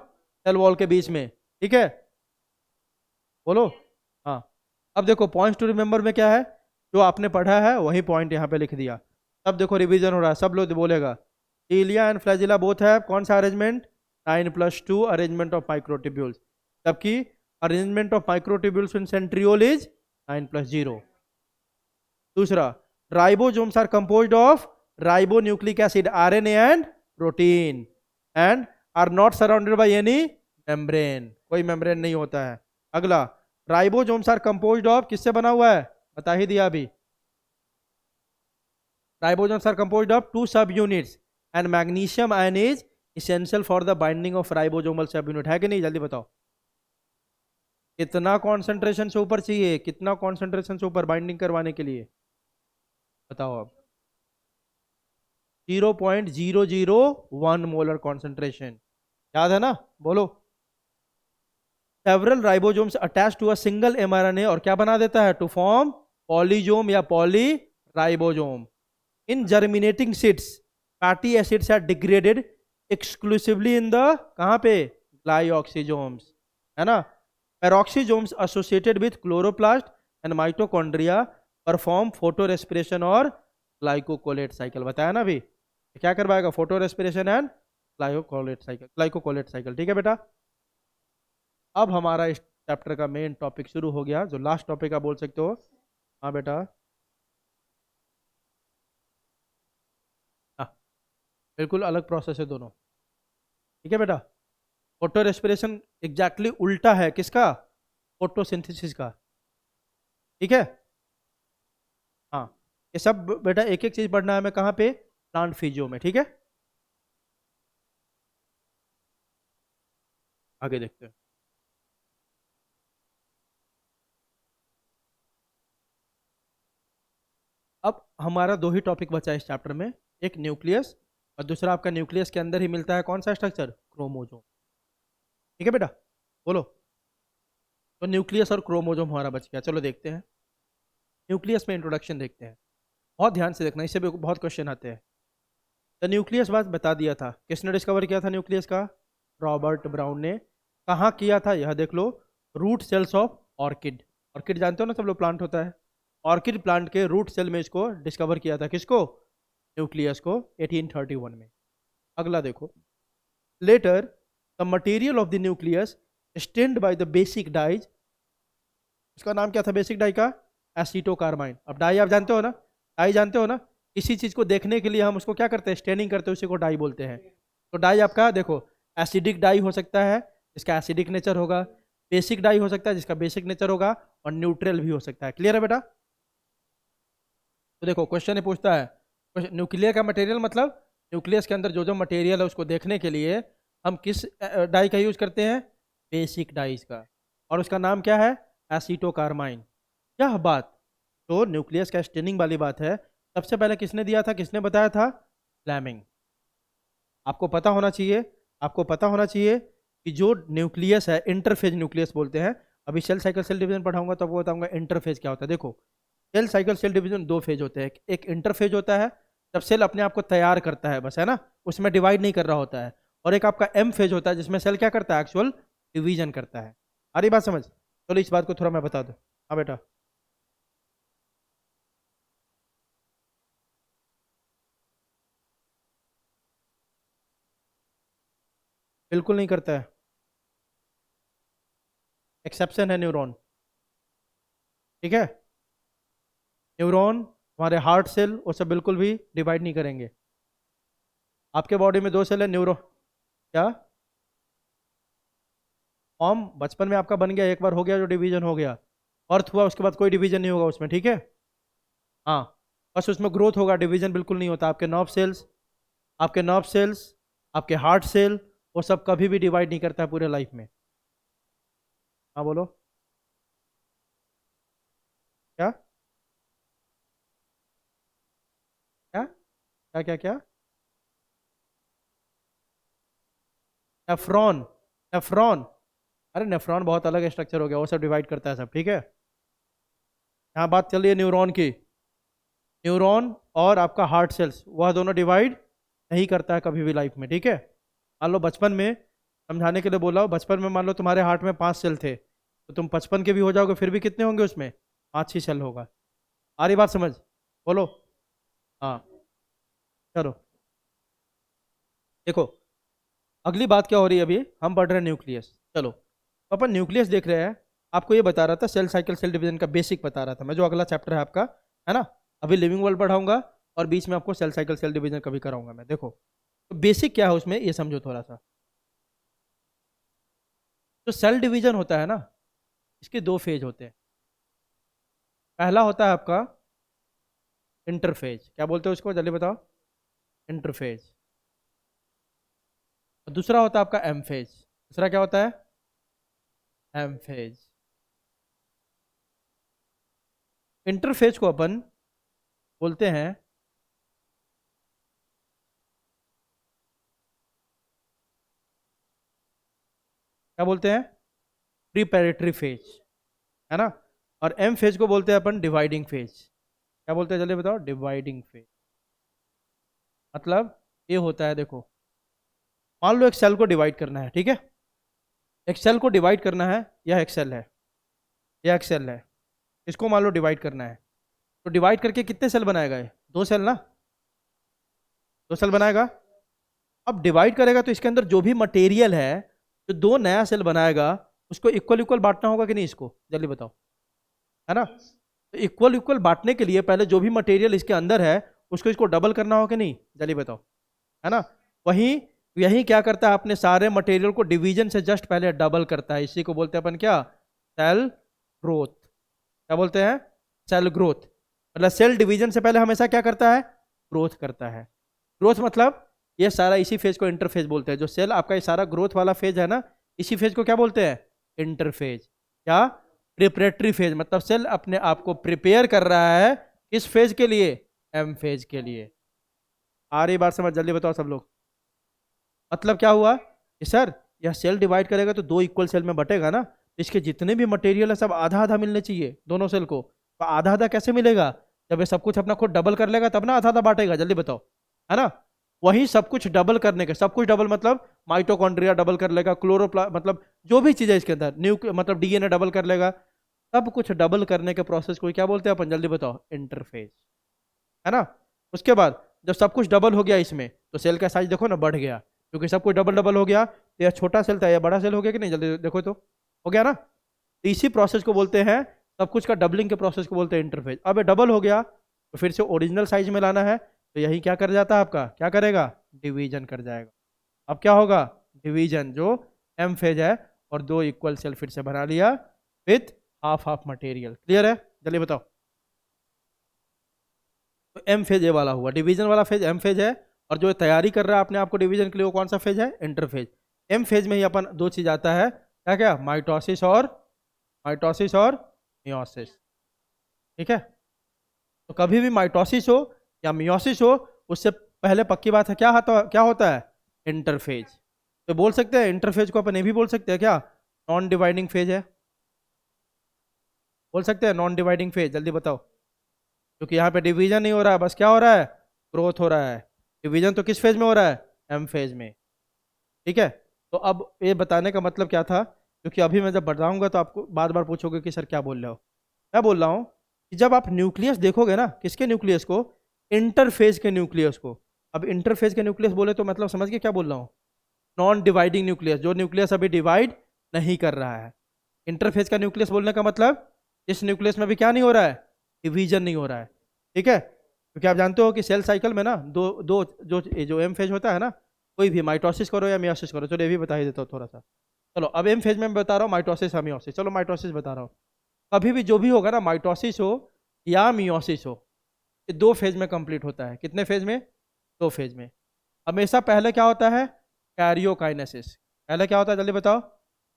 सेल वॉल के बीच में, ठीक है, बोलो। हाँ, अब देखो पॉइंट्स टू रिमेंबर में क्या है, जो आपने पढ़ा है वही पॉइंट यहाँ पे लिख दिया। अब देखो रिवीजन हो रहा है, सब लोग बोलेगा, सीलिया एंड फ्लैजिला बोथ है कौन सा अरेंजमेंट, 9+2 अरेंजमेंट ऑफ माइक्रोट्यूब्यूल्स, जबकि arrangement of microtubules in centriole is 9+0। दूसरा, ribosomes are composed of ribonucleic acid, RNA and protein, and are not surrounded by any membrane, कोई मेम्ब्रेन नहीं होता है। अगला, राइबोसोम्स आर कंपोज्ड ऑफ, किससे बना हुआ है बता ही दिया अभी। राइबोसोम्स आर कंपोज्ड ऑफ 2 सब units and magnesium ion is essential for the binding of ribosomal सब यूनिट, है कि नहीं? जल्दी बताओ कितना कॉन्सेंट्रेशन से ऊपर चाहिए, कितना कॉन्सेंट्रेशन से ऊपर बाइंडिंग करवाने के लिए? बताओ अब। 0.001 मोलर कॉन्सेंट्रेशन, याद है ना? बोलो। Several ribosomes attach to a single mRNA और क्या बना देता है? टू फॉर्म पॉलीजोम या polyribosome. In germinating seeds fatty acids are degraded exclusively in the कहां पे? ग्लाइऑक्सीजोम्स, है ना? Peroxisomes associated with chloroplast and mitochondria perform photorespiration और ग्लाइकोकोलेट साइकिल। बताया ना अभी? क्या करवाएगा? Photorespiration and glycolate cycle, glycolate cycle. ठीक है बेटा, अब हमारा इस चैप्टर का मेन टॉपिक शुरू हो गया, जो लास्ट टॉपिक आप बोल सकते हो। हाँ बेटा, हाँ, बिल्कुल अलग प्रोसेस है दोनों। ठीक है बेटा, फोटो रेस्पिरेशन एग्जैक्टली उल्टा है किसका? फोटोसिंथेसिस का। ठीक है, हाँ, ये सब बेटा एक एक चीज पढ़ना है हमें कहाँ पे? प्लांट फिजियो में। ठीक है, आगे देखते हैं। अब हमारा दो ही टॉपिक बचा है इस चैप्टर में, एक न्यूक्लियस और दूसरा आपका न्यूक्लियस के अंदर ही मिलता है कौन सा स्ट्रक्चर? क्रोमोजोम। ठीक है बेटा, बोलो। तो न्यूक्लियस और क्रोमोजोम हमारा बच गया, चलो देखते हैं। न्यूक्लियस में इंट्रोडक्शन देखते हैं, बहुत ध्यान से देखना, इससे भी बहुत क्वेश्चन आते हैं। तो न्यूक्लियस बात बता दिया था, किसने डिस्कवर किया था न्यूक्लियस का? रॉबर्ट ब्राउन ने। कहाँ किया था यह देख लो, root cells of orchid. Orchid जानते हो ना सब लोग, प्लांट होता है। ऑर्किड प्लांट के रूट सेल में इसको डिस्कवर किया था, किसको? न्यूक्लियस को, 1831 में। अगला देखो, later the material of the nucleus stained by the basic dyes. उसका नाम क्या था बेसिक डाई का? एसीटोकार्बाइन। अब डाई आप जानते हो ना, डाई जानते हो ना? किसी चीज को देखने के लिए हम उसको क्या करते हैं? स्टेनिंग करते हैं, उसी को डाई बोलते हैं। तो डाई आपका देखो, एसिडिक डाई हो सकता है जिसका एसिडिक नेचर होगा, बेसिक डाई हो सकता है जिसका बेसिक नेचर होगा, और न्यूट्रल भी हो सकता है। क्लियर है बेटा? तो देखो क्वेश्चन ये पूछता है, न्यूक्लियर का मटेरियल मतलब न्यूक्लियस के अंदर जो जो मटेरियल है उसको देखने के लिए हम किस डाई का यूज करते हैं? बेसिक डाइज का। और उसका नाम क्या है? एसीटोकार्बाइन। यह बात तो न्यूक्लियस का स्टेनिंग वाली बात है, सबसे पहले किसने दिया था, किसने बताया था? फ्लेमिंग। आपको पता होना चाहिए, आपको पता होना चाहिए कि जो न्यूक्लियस है, इंटरफेज न्यूक्लियस बोलते हैं। अभी सेल साइकिल सेल डिवीजन पढ़ाऊंगा तो आपको बताऊंगा इंटरफेज क्या होता है। देखो, सेल साइकिल सेल डिवीजन दो फेज होते हैं, एक इंटरफेज होता है जब सेल अपने आप को तैयार करता है बस, है ना, उसमें डिवाइड नहीं कर रहा होता है। और एक आपका एम फेज होता है जिसमें सेल क्या करता है? एक्चुअल डिवीजन करता है। आ रही बात समझ? चलो इस बात को थोड़ा मैं बता दूं। हाँ बेटा, बिल्कुल नहीं करता है, एक्सेप्शन है न्यूरॉन। ठीक है, न्यूरॉन, हमारे हार्ट सेल, वो सब बिल्कुल भी डिवाइड नहीं करेंगे। आपके बॉडी में दो सेल है न्यूरो, क्या फॉर्म बचपन में आपका बन गया, एक बार हो गया जो डिवीजन हो गया, अर्थ हुआ, उसके बाद कोई डिवीजन नहीं होगा उसमें। ठीक है, हाँ, बस उसमें ग्रोथ होगा, डिवीजन बिल्कुल नहीं होता। आपके नर्व सेल्स, आपके नर्व सेल्स, आपके हार्ट सेल, वो सब कभी भी डिवाइड नहीं करता है पूरे लाइफ में। हाँ बोलो, क्या क्या क्या क्या क्या? नेफ्रॉन, नेफ्रॉन, अरे नेफ्रॉन बहुत अलग स्ट्रक्चर हो गया, वो सब डिवाइड करता है सब। ठीक है, यहाँ बात चल रही है न्यूरॉन की। न्यूरॉन और आपका हार्ट सेल्स, वह दोनों डिवाइड नहीं करता है कभी भी लाइफ में। ठीक है, मान लो बचपन में, समझाने के लिए बोला हो, बचपन में मान लो तुम्हारे हार्ट में 5 सेल थे, तो तुम 55 के भी हो जाओगे, फिर भी कितने होंगे उसमें? 5 ही सेल होगा। आ रही बात समझ? बोलो। हाँ, चलो देखो, अगली बात क्या हो रही है? अभी हम पढ़ रहे हैं न्यूक्लियस, चलो तो अपन न्यूक्लियस देख रहे हैं। आपको ये बता रहा था सेल साइकिल सेल डिवीजन का बेसिक बता रहा था मैं, जो अगला चैप्टर है आपका, है ना? अभी लिविंग वर्ल्ड पढ़ाऊंगा और बीच में आपको सेल साइकिल सेल डिवीजन कभी कराऊंगा मैं। देखो, तो बेसिक क्या है उसमें ये समझो थोड़ा सा। तो सेल डिवीजन होता है ना, इसके दो फेज होते हैं। पहला होता है आपका इंटरफेज, क्या बोलते हैं उसको जल्दी बताओ, इंटरफेज। दूसरा होता है आपका एम फेज, दूसरा क्या होता है, एम फेज। इंटरफेज को अपन बोलते हैं क्या बोलते हैं, प्रिपैरेटरी फेज, है ना। और एम फेज को बोलते हैं अपन डिवाइडिंग फेज, क्या बोलते हैं जल्दी बताओ, डिवाइडिंग फेज। मतलब ये होता है, देखो मान लो एक सेल को डिवाइड करना है, ठीक है, एक सेल को डिवाइड करना है, यह एक सेल है, यह एक सेल है, इसको मान लो डिवाइड करना है, तो डिवाइड करके कितने सेल बनाएगा ये, दो सेल ना, दो सेल बनाएगा। अब डिवाइड करेगा तो इसके अंदर जो भी मटेरियल है, जो दो नया सेल बनाएगा, उसको इक्वल इक्वल बांटना होगा कि नहीं, इसको जल्दी बताओ, है ना। तो इक्वल इक्वल बांटने के लिए पहले जो भी मटेरियल इसके अंदर है, उसको इसको डबल करना होगा कि नहीं, जल्दी बताओ, है ना। वहीं यही क्या करता है, अपने सारे मटेरियल को डिवीजन से जस्ट पहले डबल करता है, इसी को बोलते हैं अपन क्या, सेल ग्रोथ। क्या बोलते हैं, सेल ग्रोथ। मतलब सेल डिवीजन से पहले हमेशा क्या करता है, ग्रोथ करता है। ग्रोथ मतलब ये सारा, इसी फेज को इंटरफेज बोलते हैं, जो सेल आपका ये सारा ग्रोथ वाला फेज है ना, इसी फेज को क्या बोलते हैं, इंटरफेज। क्या, प्रिपरेटरी फेज, मतलब सेल अपने आप को प्रिपेयर कर रहा है किस फेज के लिए, एम फेज के लिए। आ रही बात समझ, जल्दी बताओ सब लोग। मतलब क्या हुआ कि सर यह सेल डिवाइड करेगा तो दो इक्वल सेल में बटेगा ना, इसके जितने भी मटेरियल है सब आधा आधा मिलने चाहिए दोनों सेल को, तो आधा आधा कैसे मिलेगा, जब ये सब कुछ अपना खुद डबल कर लेगा तब ना आधा आधा बांटेगा, जल्दी बताओ, है ना। वही सब कुछ डबल करने के, सब कुछ डबल मतलब माइटोकॉन्ड्रिया डबल कर लेगा, क्लोरोप्ला मतलब जो भी चीज़ है इसके अंदर, मतलब डीएनए डबल कर लेगा, सब कुछ डबल करने के प्रोसेस को क्या बोलते हैं अपन, जल्दी बताओ, इंटरफेज, है ना। उसके बाद जब सब कुछ डबल हो गया इसमें, तो सेल का साइज देखो ना बढ़ गया, क्योंकि सब कुछ डबल डबल हो गया, तो यह छोटा सेल था यह बड़ा सेल हो गया कि नहीं, जल्दी देखो तो, हो गया ना। तो इसी प्रोसेस को बोलते हैं, सब कुछ का डबलिंग के प्रोसेस को बोलते हैं इंटरफेज। अब ये डबल हो गया तो फिर से ओरिजिनल साइज में लाना है, तो यही क्या कर जाता है आपका, क्या करेगा, डिवीजन कर जाएगा। अब क्या होगा, डिवीजन, जो एम फेज है, और दो इक्वल सेल फिर से बना लिया with half half material. Clear है, जल्दी बताओ। तो एम फेज ये वाला हुआ, डिवीजन वाला फेज एम फेज है, और जो तैयारी कर रहा है अपने आप को डिवीजन के लिए वो कौन सा फेज है, इंटरफेज। एम फेज में ही अपन दो चीज आता है, क्या क्या, माइटोसिस और मियोसिस, ठीक है। तो कभी भी माइटोसिस हो या मियोसिस हो, उससे पहले पक्की बात है क्या होता है, इंटरफेज। तो बोल सकते हैं इंटरफेज को अपन ये भी बोल सकते हैं क्या, नॉन डिवाइडिंग फेज है, बोल सकते हैं नॉन डिवाइडिंग फेज, जल्दी बताओ। क्योंकि यहाँ पे डिवीजन नहीं हो रहा है, बस क्या हो रहा है, ग्रोथ हो रहा है। डिवीजन तो किस फेज में हो रहा है, एम फेज में, ठीक है। तो अब ये बताने का मतलब क्या था, क्योंकि अभी मैं जब बताऊंगा तो आपको बार बार पूछोगे कि सर क्या बोल रहे हो। मैं बोल रहा हूँ कि जब आप न्यूक्लियस देखोगे ना, किसके न्यूक्लियस को, इंटरफेज के न्यूक्लियस को। अब इंटरफेज के न्यूक्लियस बोले तो मतलब समझ गए क्या बोल रहा हूँ, नॉन डिवाइडिंग न्यूक्लियस, जो न्यूक्लियस अभी डिवाइड नहीं कर रहा है। इंटरफेज का न्यूक्लियस बोलने का मतलब इस न्यूक्लियस में भी क्या नहीं हो रहा है, डिवीजन नहीं हो रहा है, ठीक है। क्योंकि आप जानते हो कि सेल साइकिल में ना दो दो जो एम फेज होता है ना, कोई भी माइटोसिस करो या मियोसिस करो, चलो ये भी बता ही देता हूँ थोड़ा सा। चलो अब एम फेज में मैं बता रहा हूँ माइटोसिस या मियोसिस, चलो माइटोसिस बता रहा हूँ। कभी भी जो भी होगा ना, माइटोसिस हो या मियोसिस हो, ये दो फेज में कंप्लीट होता है। कितने फेज में, दो फेज में। हमेशा पहले क्या होता है, कैरियोकाइनेसिस। पहले क्या होता है जल्दी बताओ,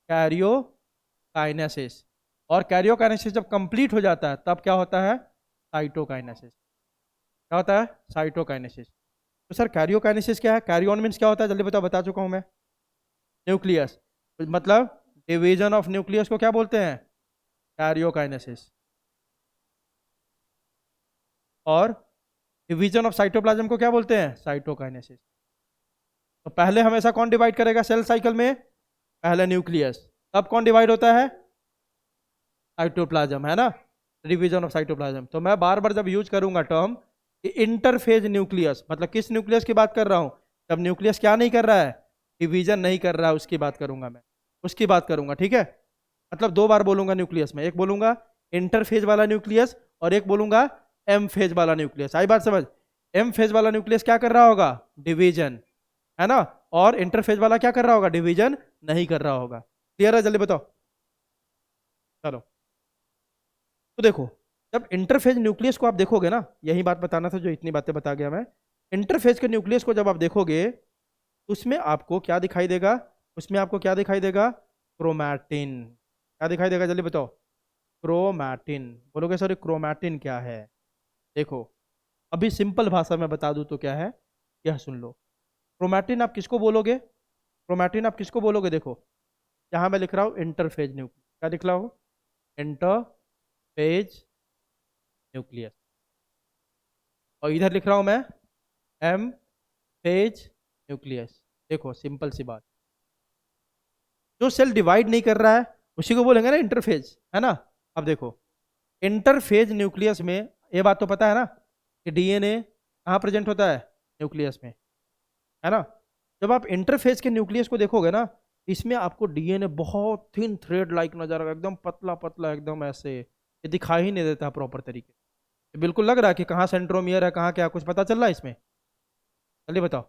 कैरियोकाइनेसिस। और कैरियोकाइनेसिस जब कंप्लीट हो जाता है तब क्या होता है, साइटोकाइनेसिस। क्या होता है, साइटोकाइनेसिस। तो सर कैरियोकाइनेसिस क्या है, कैरियोन मीन्स क्या होता है, जल्दी बताओ, बता चुका हूं मैं, न्यूक्लियस। मतलब डिवीजन ऑफ न्यूक्लियस को क्या बोलते हैं, कैरियोकाइनेसिस। और डिवीजन ऑफ साइटोप्लाज्म को क्या बोलते हैं, साइटोकाइनेसिस। तो पहले हमेशा कौन डिवाइड करेगा सेल साइकिल में, पहले न्यूक्लियस, तब कौन डिवाइड होता है, साइटोप्लाज्म, है ना, डिवीजन ऑफ साइटोप्लाज्म। तो मैं बार बार जब यूज करूंगा टर्म इंटरफेज न्यूक्लियस, मतलब किस न्यूक्लियस की बात कर रहा हूं, जब न्यूक्लियस क्या नहीं कर रहा है, डिवीजन नहीं कर रहा है, उसकी बात करूंगा मैं, उसकी बात करूंगा, ठीक है। मतलब दो बार बोलूंगा न्यूक्लियस में, एक बोलूंगा इंटरफेज वाला न्यूक्लियस और एक बोलूंगा एम फेज वाला न्यूक्लियस। आई बात समझ, एम फेज वाला न्यूक्लियस क्या कर रहा होगा, डिवीजन, है ना, और इंटरफेज वाला क्या कर रहा होगा, डिवीजन नहीं कर रहा होगा। क्लियर है, जल्दी बताओ। चलो तो देखो, जब इंटरफेज न्यूक्लियस को आप देखोगे ना, यही बात बताना था जो इतनी बातें बता गया मैं। इंटरफेज के न्यूक्लियस को जब आप देखोगे तो उसमें आपको क्या दिखाई देगा? उसमें आपको क्या दिखाई देगा? क्रोमैटिन। क्या दिखाई देगा जल्दी बताओ? क्रोमैटिन। बोलोगे सर क्रोमैटिन क्या है? देखो, अभी सिंपल भाषा में बता दूं तो क्या है, यह सुन लो। क्रोमैटिन आप किसको बोलोगे? क्रोमैटिन आप किसको बोलोगे? देखो, यहाँ मैं लिख रहा हूँ इंटरफेज न्यूक्लियस। क्या लिख रहा हूँ? Interphase nucleus. और इधर लिख रहा हूँ मैं एम फेज न्यूक्लियस। देखो सिंपल सी बात, जो सेल डिवाइड नहीं कर रहा है उसी को बोलेंगे ना इंटरफेज, है ना? अब देखो, इंटरफेज न्यूक्लियस में ये बात तो पता है ना कि डीएनए कहाँ प्रेजेंट होता है? न्यूक्लियस में, है ना? जब आप इंटरफेज के न्यूक्लियस को देखोगे ना, इसमें आपको डीएनए बहुत थिन थ्रेड लाइक नजर आएगा, एकदम पतला पतला, एकदम ऐसे, ये दिखाई ही नहीं देता प्रॉपर तरीके से। बिल्कुल लग रहा है कि कहाँ सेंट्रोमियर है, कहाँ क्या, कुछ पता चल रहा है इसमें? जल्दी बताओ।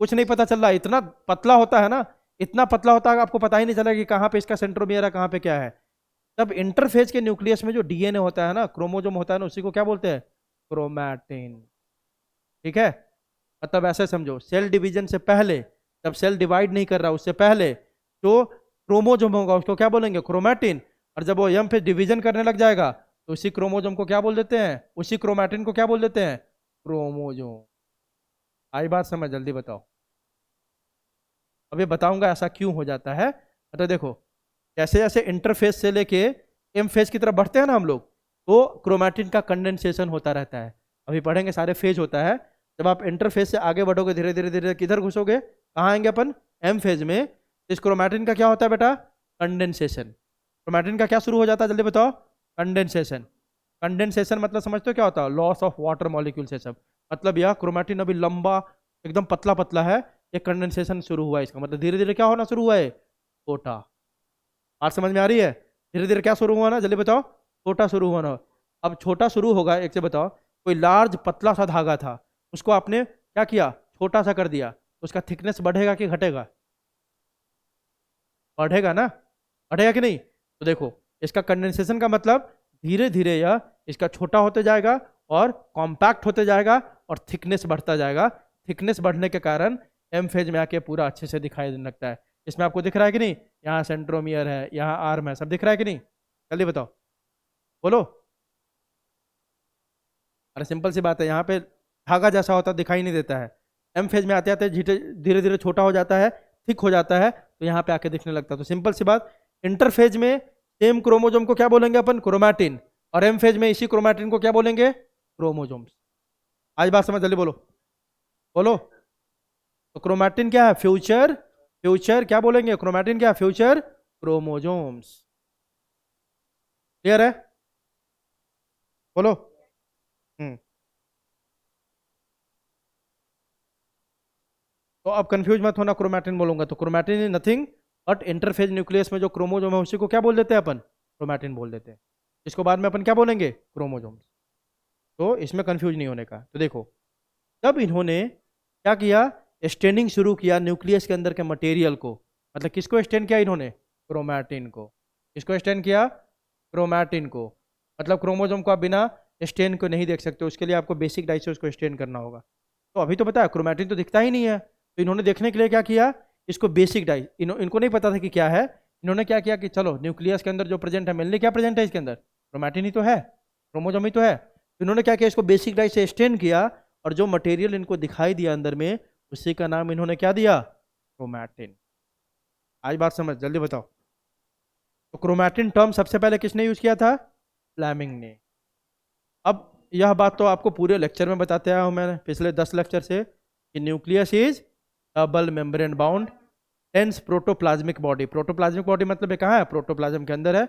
कुछ नहीं पता चल रहा, इतना पतला होता है ना, इतना पतला होता है आपको पता ही नहीं चला कि कहाँ पे इसका सेंट्रोमियर है, कहाँ पे क्या है। तब इंटरफेज के न्यूक्लियस में जो डीएनए होता है ना, क्रोमोजोम होता है ना, उसी को क्या बोलते हैं? क्रोमैटिन। ठीक है? मतलब ऐसे समझो, सेल डिवीजन से पहले, जब सेल डिवाइड नहीं कर रहा उससे पहले जो क्रोमोजोम होगा उसको क्या बोलेंगे? क्रोमैटिन। और जब वो एम पे डिवीजन करने लग जाएगा तो उसी क्रोमोजोम को क्या बोल देते हैं? उसी क्रोमैटिन को क्या बोल देते हैं? क्रोमोजोम। आई बात समझ? जल्दी बताओ। अभी बताऊंगा ऐसा क्यों हो जाता है। तो देखो, जैसे जैसे इंटरफेस से लेके एम फेज की तरफ बढ़ते हैं ना हम लोग, तो क्रोमैटिन का कंडेंसेशन होता रहता है। अभी पढ़ेंगे, सारे फेज होता है। जब आप इंटरफेस से आगे बढ़ोगे धीरे धीरे धीरे, किधर घुसोगे? कहाँ आएंगे अपन? एम फेज में। इस क्रोमैटिन का क्या होता है बेटा? कंडेंसेशन। क्रोमैटिन का क्या शुरू हो जाता है? जल्दी बताओ। कंडेंसेशन। कंडेंसेशन मतलब समझते हो क्या होता है? लॉस ऑफ वाटर मॉलिक्यूल से सब। मतलब यह क्रोमैटिन अभी लंबा, एकदम पतला पतला है, ये कंडेंसेशन शुरू हुआ है इसका मतलब धीरे धीरे क्या होना शुरू हुआ है? छोटा। बात समझ में आ रही है? धीरे धीरे क्या शुरू हुआ ना, जल्दी बताओ। छोटा शुरू हुआ ना। अब छोटा शुरू होगा, एक से बताओ, कोई लार्ज पतला सा धागा था, उसको आपने क्या किया? छोटा सा कर दिया, तो उसका थिकनेस बढ़ेगा कि घटेगा? बढ़ेगा ना? बढ़ेगा कि नहीं? तो देखो, इसका कंडेंसेशन का मतलब धीरे धीरे यह इसका छोटा होते जाएगा और कॉम्पैक्ट होते जाएगा और थिकनेस बढ़ता जाएगा। थिकनेस बढ़ने के कारण एम फेज में आके पूरा अच्छे से दिखाई देने लगता है। इसमें आपको दिख रहा है कि नहीं? यहाँ सेंट्रोमियर है, यहाँ आर्म है, सब दिख रहा है कि नहीं? जल्दी बताओ, बोलो। अरे सिंपल सी बात है, यहाँ पे धागा जैसा होता दिखाई नहीं देता है। एम फेज में आते आते धीरे धीरे छोटा हो जाता है, थिक हो जाता है, तो यहाँ पे आके दिखने लगता है। तो सिंपल सी बात, इंटरफेज में सेम क्रोमोजोम को क्या बोलेंगे अपन? क्रोमैटिन। और एम फेज में इसी क्रोमैटिन को क्या बोलेंगे? क्रोमोजोम्स। आज बात समझ? जल्दी बोलो, बोलो। तो क्रोमैटिन क्या है? फ्यूचर, फ्यूचर क्या बोलेंगे? क्रोमैटिन क्या है? Future chromosomes. क्लियर है? बोलो। हम्म। तो अब कंफ्यूज मत होना, क्रोमैटिन बोलूंगा तो chromatin is nothing but interphase nucleus में जो क्रोमोजोम है उसी को क्या बोल देते हैं अपन? क्रोमैटिन बोल देते हैं। इसको बाद में अपन क्या बोलेंगे? क्रोमोजोम्स। तो इसमें कंफ्यूज नहीं होने का। तो देखो, तब इन्होंने क्या किया? स्टेनिंग शुरू किया न्यूक्लियस के अंदर के मटेरियल को। मतलब किसको स्टेन किया इन्होंने? क्रोमैटिन को। किसको स्टेन किया? क्रोमैटिन को। मतलब क्रोमोजोम को आप बिना स्टेन को नहीं देख सकते, उसके लिए आपको बेसिक डाई से उसको स्टेन करना होगा। तो अभी तो पता है क्रोमैटिन तो दिखता ही नहीं है, तो इन्होंने देखने के लिए क्या किया? इसको बेसिक डाई, इनको नहीं पता था कि क्या है। इन्होंने क्या किया कि चलो न्यूक्लियस के अंदर जो प्रेजेंट है, मेनली क्या प्रेजेंट है इसके अंदर? क्रोमैटिन ही तो है, क्रोमोजोम ही तो है। तो इन्होंने क्या किया? इसको बेसिक डाई से स्टेन किया, और जो मटेरियल इनको दिखाई दिया अंदर में, उसी का नाम इन्होंने क्या दिया? क्रोमैटिन। आज बात समझ? जल्दी बताओ। तो क्रोमैटिन टर्म सबसे पहले किसने यूज किया था? फ्लेमिंग ने। अब यह बात तो आपको पूरे लेक्चर में बताते आया हूं मैंने पिछले 10 लेक्चर से, कि nucleus is double membrane bound dense protoplasmic body. Protoplasmic body मतलब ये कहाँ है? प्रोटोप्लाज्म के अंदर है।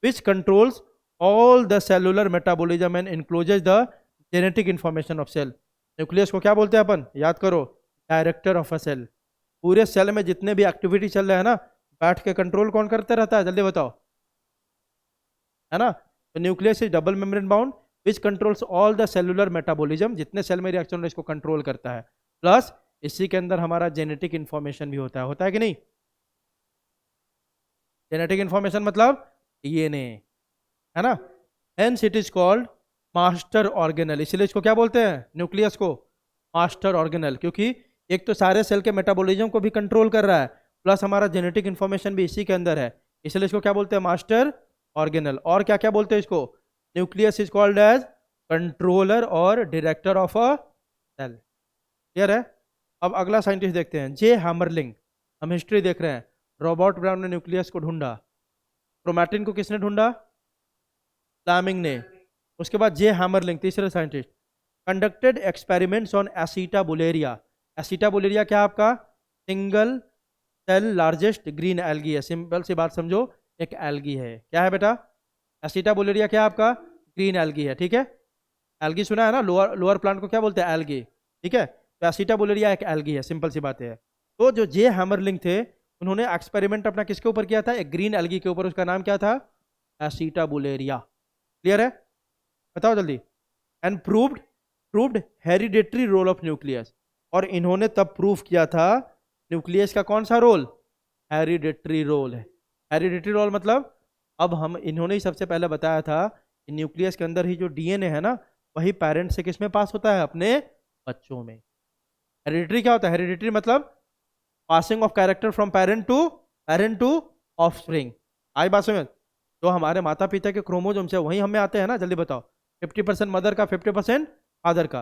Which controls all the cellular metabolism and encloses the genetic information of cell. Nucleus को क्या बोलते हैं अपन? याद करो, डायरेक्टर ऑफ अ सेल। पूरे सेल में जितने भी एक्टिविटी चल रहा है ना, बैठ के कंट्रोल कौन करते रहता है? जल्दी बताओ, है ना? तो nucleus is double membrane bound which controls all the cellular metabolism, जितने सेल में रिएक्शन इसको कंट्रोल करता है। प्लस इसी के अंदर हमारा जेनेटिक इंफॉर्मेशन भी होता है कि नहीं? जेनेटिक इंफॉर्मेशन मतलब डीएनए, है ना? Hence it is called master organelle. इसलिए इसको क्या बोलते हैं, न्यूक्लियस को मास्टर ऑर्गेनल, क्योंकि एक तो सारे सेल के मेटाबॉलिज्म को भी कंट्रोल कर रहा है, प्लस हमारा जेनेटिक इन्फॉर्मेशन भी इसी के अंदर है। इसलिए इसको क्या बोलते हैं, मास्टर ऑर्गेनल। और क्या क्या बोलते हैं इसको, nucleus is called as controller और director of a cell. Clear है। अब अगला साइंटिस्ट देखते हैं, जे हैमरलिंग। हम हिस्ट्री देख रहे हैं। रॉबर्ट ब्राउन ने न्यूक्लियस को ढूंढा। क्रोमैटिन को किसने ढूंढा, फ्लेमिंग ने। उसके बाद जे हैमरलिंग तीसरे scientist conducted experiments on Acetabularia. Acetabularia क्या आपका, single cell largest green algae है। सिंपल सी बात समझो, एक एल्गी है। क्या है बेटा, एसिटाबुलेरिया क्या आपका, ग्रीन एल्गी है। ठीक है, एल्गी सुना है ना, लोअर लोअर प्लांट को क्या बोलते हैं, एल्गी। ठीक है, तो एसिटाबुलेरिया एक एल्गी है, सिंपल सी बात है। तो जो जे हैमरलिंग थे, उन्होंने एक्सपेरिमेंट अपना किसके ऊपर किया था, एक ग्रीन एल्गी के ऊपर। उसका नाम क्या था, एसिटाबुलेरिया। क्लियर है, बताओ जल्दी। And proved hereditary role of nucleus. और इन्होंने तब प्रूव किया था न्यूक्लियस का कौन सा रोल, हेरिडेटरी रोल है। हेरिडेटरी रोल मतलब, अब हम इन्होंने ही सबसे पहले बताया था कि न्यूक्लियस के अंदर ही जो डीएनए है ना, वही पेरेंट से किस में पास होता है, अपने बच्चों में। हेरिडिटरी क्या होता है, हेरिडिटरी मतलब passing of character from parent to offspring. आई बात समझ। जो हमारे माता पिता के क्रोमोजोम से वही हमें आते हैं ना, जल्दी बताओ। 50% मदर का, 50% फादर का,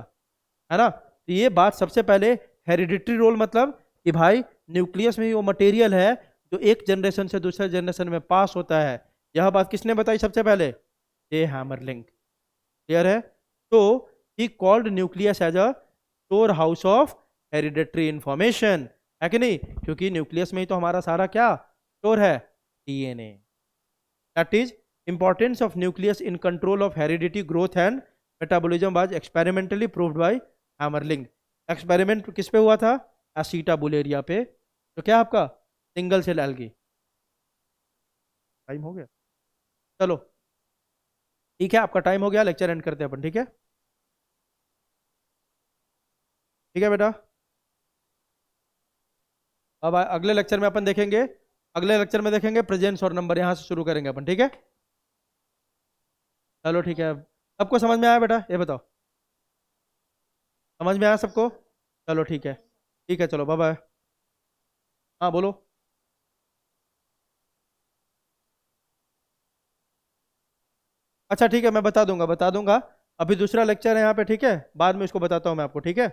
है ना। तो ये बात सबसे पहले, हेरिडिटरी रोल मतलब कि भाई न्यूक्लियस में वो मटेरियल है जो एक जनरेशन से दूसरे जनरेशन में पास होता है। यह बात किसने बताई सबसे पहले, जे हैमरलिंग। क्लियर है। तो he called nucleus as a store house of hereditary information, है कि नहीं, क्योंकि न्यूक्लियस में ही तो हमारा सारा क्या स्टोर है, DNA. That is importance of nucleus in control of heredity growth and metabolism was experimentally proved by Hammerling. Experiment किस पे हुआ था, एसिटाबुलेरिया पे, तो क्या आपका सिंगल सेल एल्गी। टाइम हो गया, चलो ठीक है, आपका टाइम हो गया, लेक्चर एंड करते हैं अपन। ठीक है, ठीक है बेटा। अब अगले लेक्चर में अपन देखेंगे, अगले लेक्चर में देखेंगे प्रेजेंस और नंबर, यहाँ से शुरू करेंगे अपन। ठीक है, चलो ठीक है। सबको समझ में आया बेटा, ये बताओ, समझ में आया सबको। चलो ठीक है, ठीक है, चलो बाय बाय। हाँ बोलो। अच्छा ठीक है, मैं बता दूंगा, बता दूंगा। अभी दूसरा लेक्चर है यहाँ पे, ठीक है, बाद में इसको बताता हूँ मैं आपको। ठीक है।